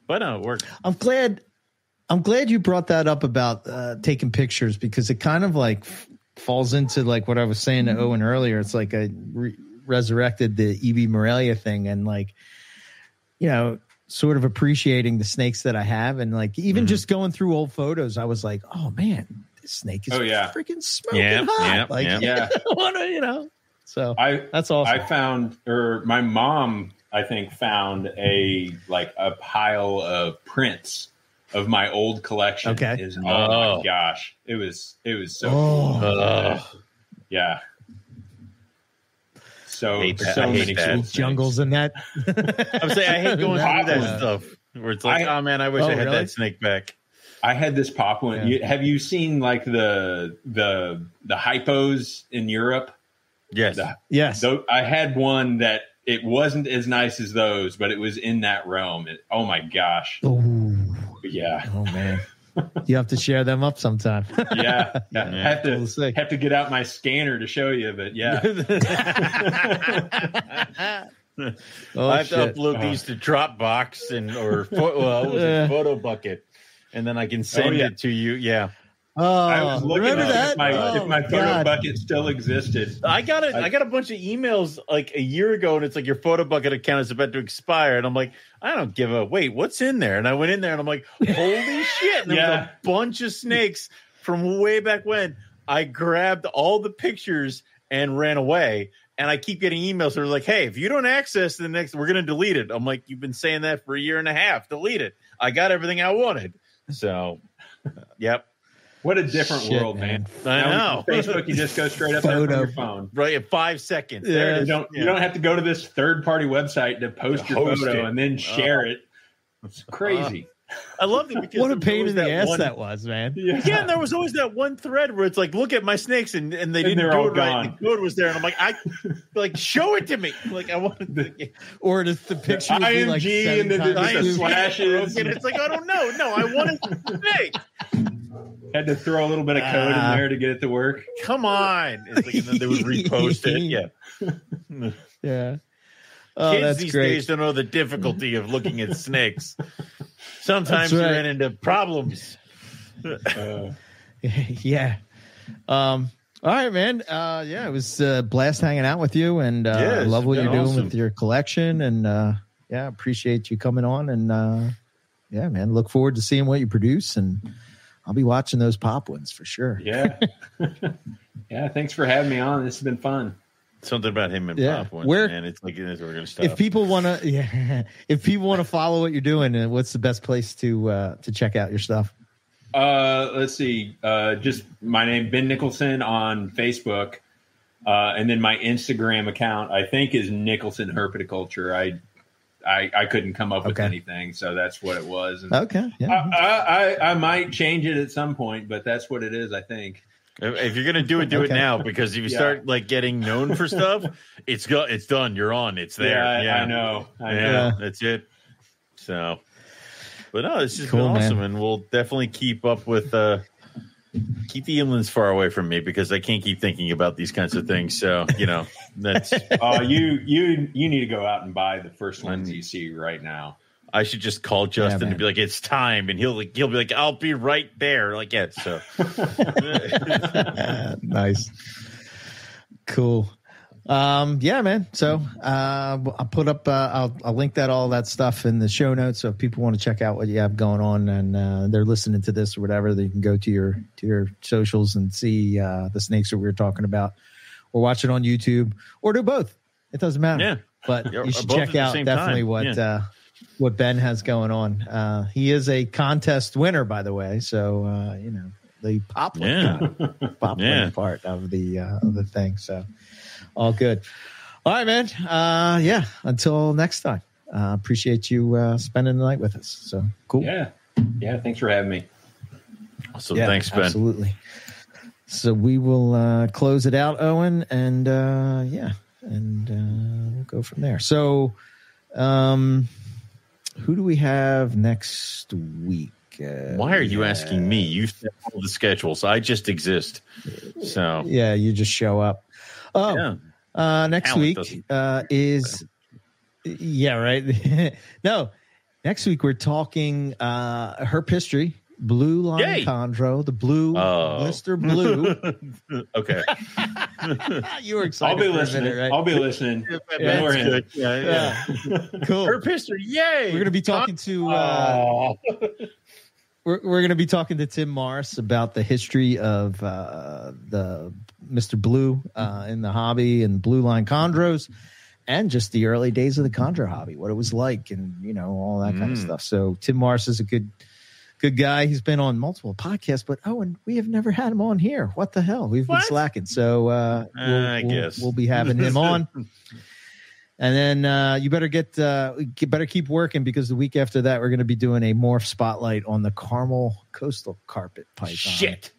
but no, it worked. I'm glad you brought that up about taking pictures, because it kind of like falls into like what I was saying to Owen earlier. It's like I resurrected the E.B. Morelia thing, and like, sort of appreciating the snakes that I have. And like, even just going through old photos, I was like, oh man, this snake is freaking smoking hot. So that's awesome. I found, or my mom, I think, found a pile of prints of my old collection. Okay. My gosh. It was so cool. Yeah. So many cool jungles in that. I'm saying I hate going through that stuff where it's like, oh man, I wish I had that snake back. I had this pop one. Yeah. Have you seen like the hypos in Europe? Yes. Yes. I had one that it wasn't as nice as those, but it was in that realm. Oh my gosh. Ooh. Yeah. Oh man. You have to share them up sometime. Yeah. Have to get out my scanner to show you, but yeah. I have to upload these to Dropbox or Photo Bucket, and then I can send it to you. Yeah. I was looking remember at that? if my Photo Bucket still existed. I got a bunch of emails like a year ago, and it's like your Photo Bucket account is about to expire, and I'm like, I don't give a wait. What's in there? And I went in there, and I'm like, holy shit! And there was a bunch of snakes from way back when. I grabbed all the pictures and ran away. And I keep getting emails that are like, hey, if you don't access the next, we're going to delete it. I'm like, you've been saying that for a year and a half. Delete it. I got everything I wanted. So, yep. What a different world, man. I know. Facebook, you just go straight up there from your phone. Right, in 5 seconds. Yeah, there it is. You don't have to go to this third-party website to post your photo and then share it. It's crazy. I loved it because what a pain in the ass that was, man. Yeah, and there was always that one thread where it's like, look at my snakes, and they didn't do it right. And the code was there, and I'm like, show it to me. Like I wanted to, or the picture would be like IMG and then the slashes, and it's like, I don't know. No, I wanted the snake. Had to throw a little bit of code in there to get it to work. Come on. It's like, and then they would repost it. Yeah. Yeah. Kids these days don't know the difficulty of looking at snakes. Sometimes you run into problems. Yeah. All right, man. It was a blast hanging out with you, and I love what you're doing with your collection, and appreciate you coming on, and man, look forward to seeing what you produce, and I'll be watching those pop ones for sure. Yeah. Yeah. Thanks for having me on. This has been fun. Something about him and pop ones, man. It's like we're gonna stop. If people want to, follow what you're doing, what's the best place to check out your stuff? Let's see. Just my name, Ben Nicholson, on Facebook, and then my Instagram account, I think, is Nicholson Herpetoculture. I couldn't come up with anything, so that's what it was. And I might change it at some point, but that's what it is, I think. If you're gonna do it, do it now, because if you start like getting known for stuff, it's done. You're on. It's there. Yeah, I know. That's it. So, but no, it's just been awesome, man. And we'll definitely keep up with keep the inlands far away from me, because I can't keep thinking about these kinds of things. So that's you need to go out and buy the first ones you see right now. I should just call Justin and be like, it's time. And he'll be like, I'll be right there. Like, yeah, so. Nice. Cool. Man. So I'll put up, I'll link all that stuff in the show notes. So if people want to check out what you have going on, and they're listening to this or whatever, they can go to your socials and see the snakes that we were talking about, or watch it on YouTube, or do both. It doesn't matter. Yeah. But you should check out definitely what Ben has going on. He is a contest winner, by the way. So, the pop winning part of the thing. So all good. All right, man. Until next time, appreciate you spending the night with us. So cool. Yeah. Thanks for having me. So thanks, Ben. Absolutely. So we will close it out, Owen, and we'll go from there. So, who do we have next week? Why are you asking me? You set all the schedules. I just exist. So you just show up. Next week is right. No, next week we're talking herp history. Blue line chondro, the blue, Mr. Blue. Okay. You were excited. I'll be listening. Right? I'll be listening. Yeah. Cool. Herp history. Yay. We're going to be talking to. We're going to be talking to Tim Morris about the history of the Mr. Blue in the hobby and blue line chondros, and just the early days of the chondro hobby, what it was like, and all that kind of stuff. So Tim Morris is a good guy. He's been on multiple podcasts, but and we have never had him on here. What the hell? We've been slacking. So I guess we'll be having him on. And then you better better keep working, because the week after that we're going to be doing a morph spotlight on the Carmel Coastal Carpet Python. Shit.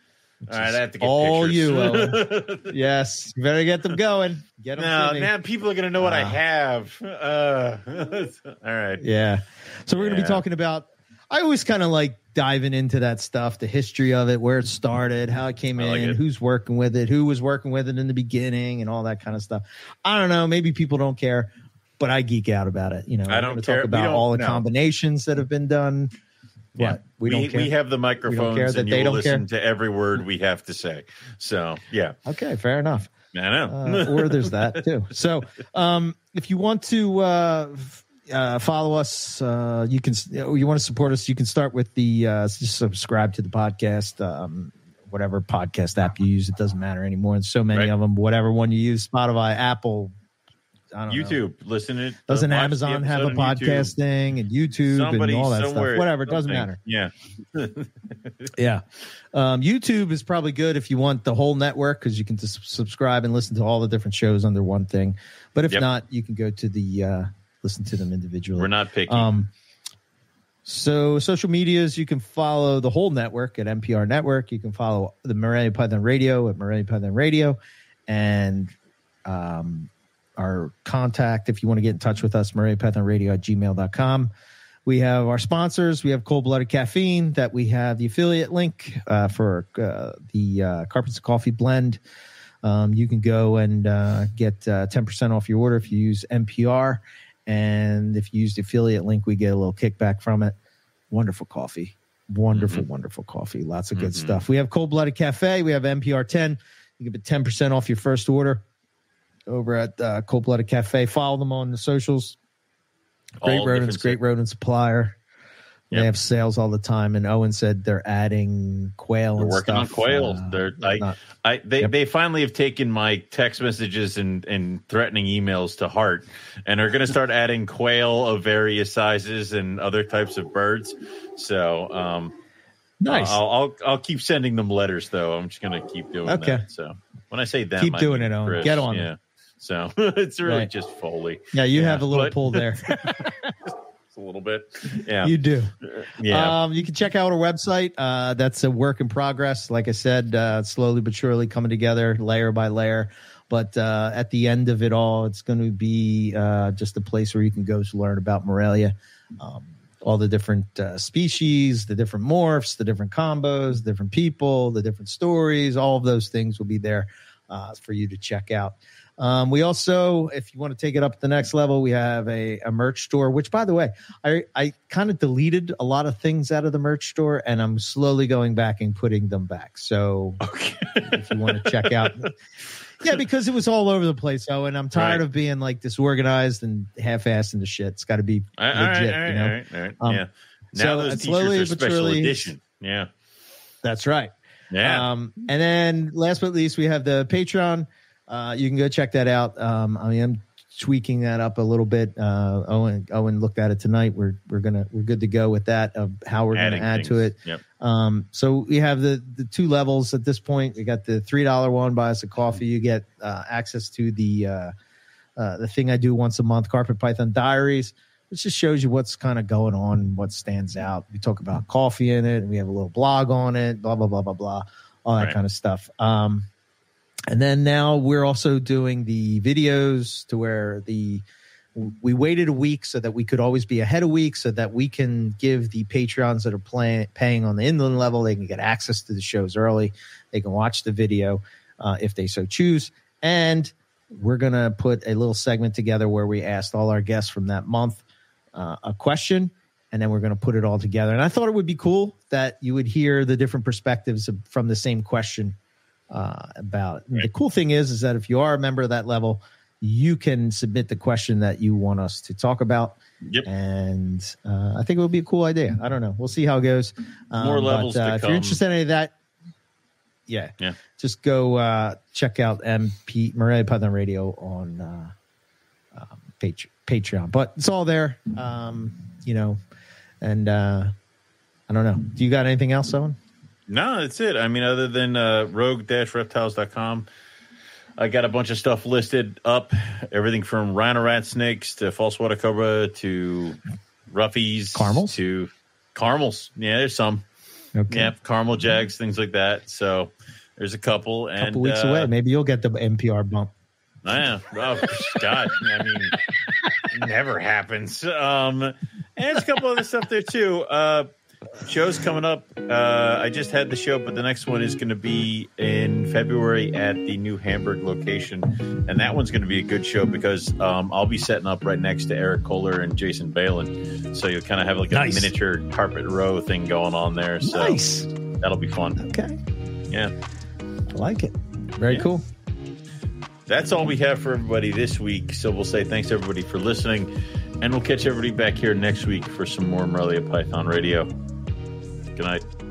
All right, I have to get all pictures. You, Owen. Yes, you better get them going. Get them. Now people are going to know what I have. All right. Yeah. So we're going to be talking about. I always kind of like diving into that stuff, the history of it, where it started, how it came in, who's working with it, who was working with it in the beginning, and all that kind of stuff. I don't know. Maybe people don't care, but I geek out about it. You know, I don't care. Talk about all the combinations that have been done. Yeah, we don't care. We have the microphones, and you will listen to every word we have to say. So, yeah. Okay, fair enough. I know. Or there's that too. So, if you want to follow us, you can. You want to support us, you can start with the just subscribe to the podcast. Whatever podcast app you use, it doesn't matter anymore. And so many of them. Whatever one you use, Spotify, Apple. I don't YouTube, know. Listen to it. Doesn't Amazon have a podcast thing, and YouTube and all that stuff? Whatever, it doesn't matter. Yeah. Yeah. YouTube is probably good if you want the whole network, because you can just subscribe and listen to all the different shows under one thing. But if not, you can go to the listen to them individually. We're not picky. So social medias, you can follow the whole network at NPR Network. You can follow the Morelia Python Radio at Morelia Python Radio, and our contact, if you want to get in touch with us, MoreliaPythonRadio@gmail.com. We have our sponsors. We have Cold Blooded Caffeine, that we have the affiliate link for the Carpets and Coffee blend. You can go and get 10% off your order if you use NPR. And if you use the affiliate link, we get a little kickback from it. Wonderful coffee. Wonderful coffee. Lots of good stuff. We have Cold Blooded Cafe. We have NPR 10. You can get 10% off your first order over at Cold Blooded Cafe. Follow them on the socials. Great rodent supplier. Yep. They have sales all the time. And Owen said they're adding quail. They're working on quail. They finally have taken my text messages and threatening emails to heart, and are going to start adding quail of various sizes and other types of birds. So nice. I'll keep sending them letters, though. I'm just going to keep doing that. So when I say them, keep doing it, Owen. Get on it. So it's really just Foley. Yeah, you have a little pull there. A little bit. Yeah, you do. Yeah. You can check out our website. That's a work in progress. Like I said, slowly but surely coming together layer by layer. But at the end of it all, it's going to be just a place where you can go to learn about Morelia. All the different species, the different morphs, the different combos, the different people, the different stories, all of those things will be there for you to check out. We also, if you want to take it up to the next level, we have a merch store, which, by the way, I kind of deleted a lot of things out of the merch store, and I'm slowly going back and putting them back. So if you want to check out, because it was all over the place. Oh, and I'm tired of being like disorganized and half-assed into shit. It's got to be legit, you know? All right. Yeah. Now those t-shirts are special edition. Yeah. That's right. Yeah. And then last but not least, we have the Patreon. You can go check that out. I am tweaking that up a little bit. Owen looked at it tonight. We're good to go with that, of how we're going to add to it. Yep. So we have the two levels at this point. We got the $3 one, buy us a coffee. You get access to the thing I do once a month, Carpet Python Diaries, which just shows you what's kind of going on and what stands out. We talk about coffee in it, and we have a little blog on it, blah, blah, blah, blah, blah, all that kind of stuff. And then now we're also doing the videos to where we waited a week so that we could always be ahead a week, so that we can give the Patreons that are paying on the inland level, they can get access to the shows early. They can watch the video if they so choose. And we're going to put a little segment together where we asked all our guests from that month a question, and then we're going to put it all together. And I thought it would be cool that you would hear the different perspectives from the same question about it. Right. The cool thing is that if you are a member of that level, you can submit the question that you want us to talk about. Yep. And I think it would be a cool idea. I don't know. We'll see how it goes. More levels to come. If you're interested in any of that, just go check out Morelia Python Radio on Patreon. But it's all there, and I don't know. Do you got anything else, Owen? No, that's it. I mean, other than rogue-reptiles.com, I got a bunch of stuff listed up, everything from rhino rat snakes to false water cobra to roughies. Caramels? To caramels. Yeah, there's some. Okay. Yeah, caramel jags, things like that. So there's a couple. And, couple weeks away. Maybe you'll get the NPR bump. Yeah. Oh, God. I mean, it never happens. And there's a couple other stuff there, too. Shows coming up. I just had the show, but the next one is going to be in February at the new Hamburg location. And that one's going to be a good show because I'll be setting up right next to Eric Kohler and Jason Balin. So you'll kind of have like a miniature carpet row thing going on there. So that'll be fun. Okay. Yeah. I like it. Very cool. That's all we have for everybody this week. So we'll say thanks to everybody for listening. And we'll catch everybody back here next week for some more Morelia Python Radio. Good night.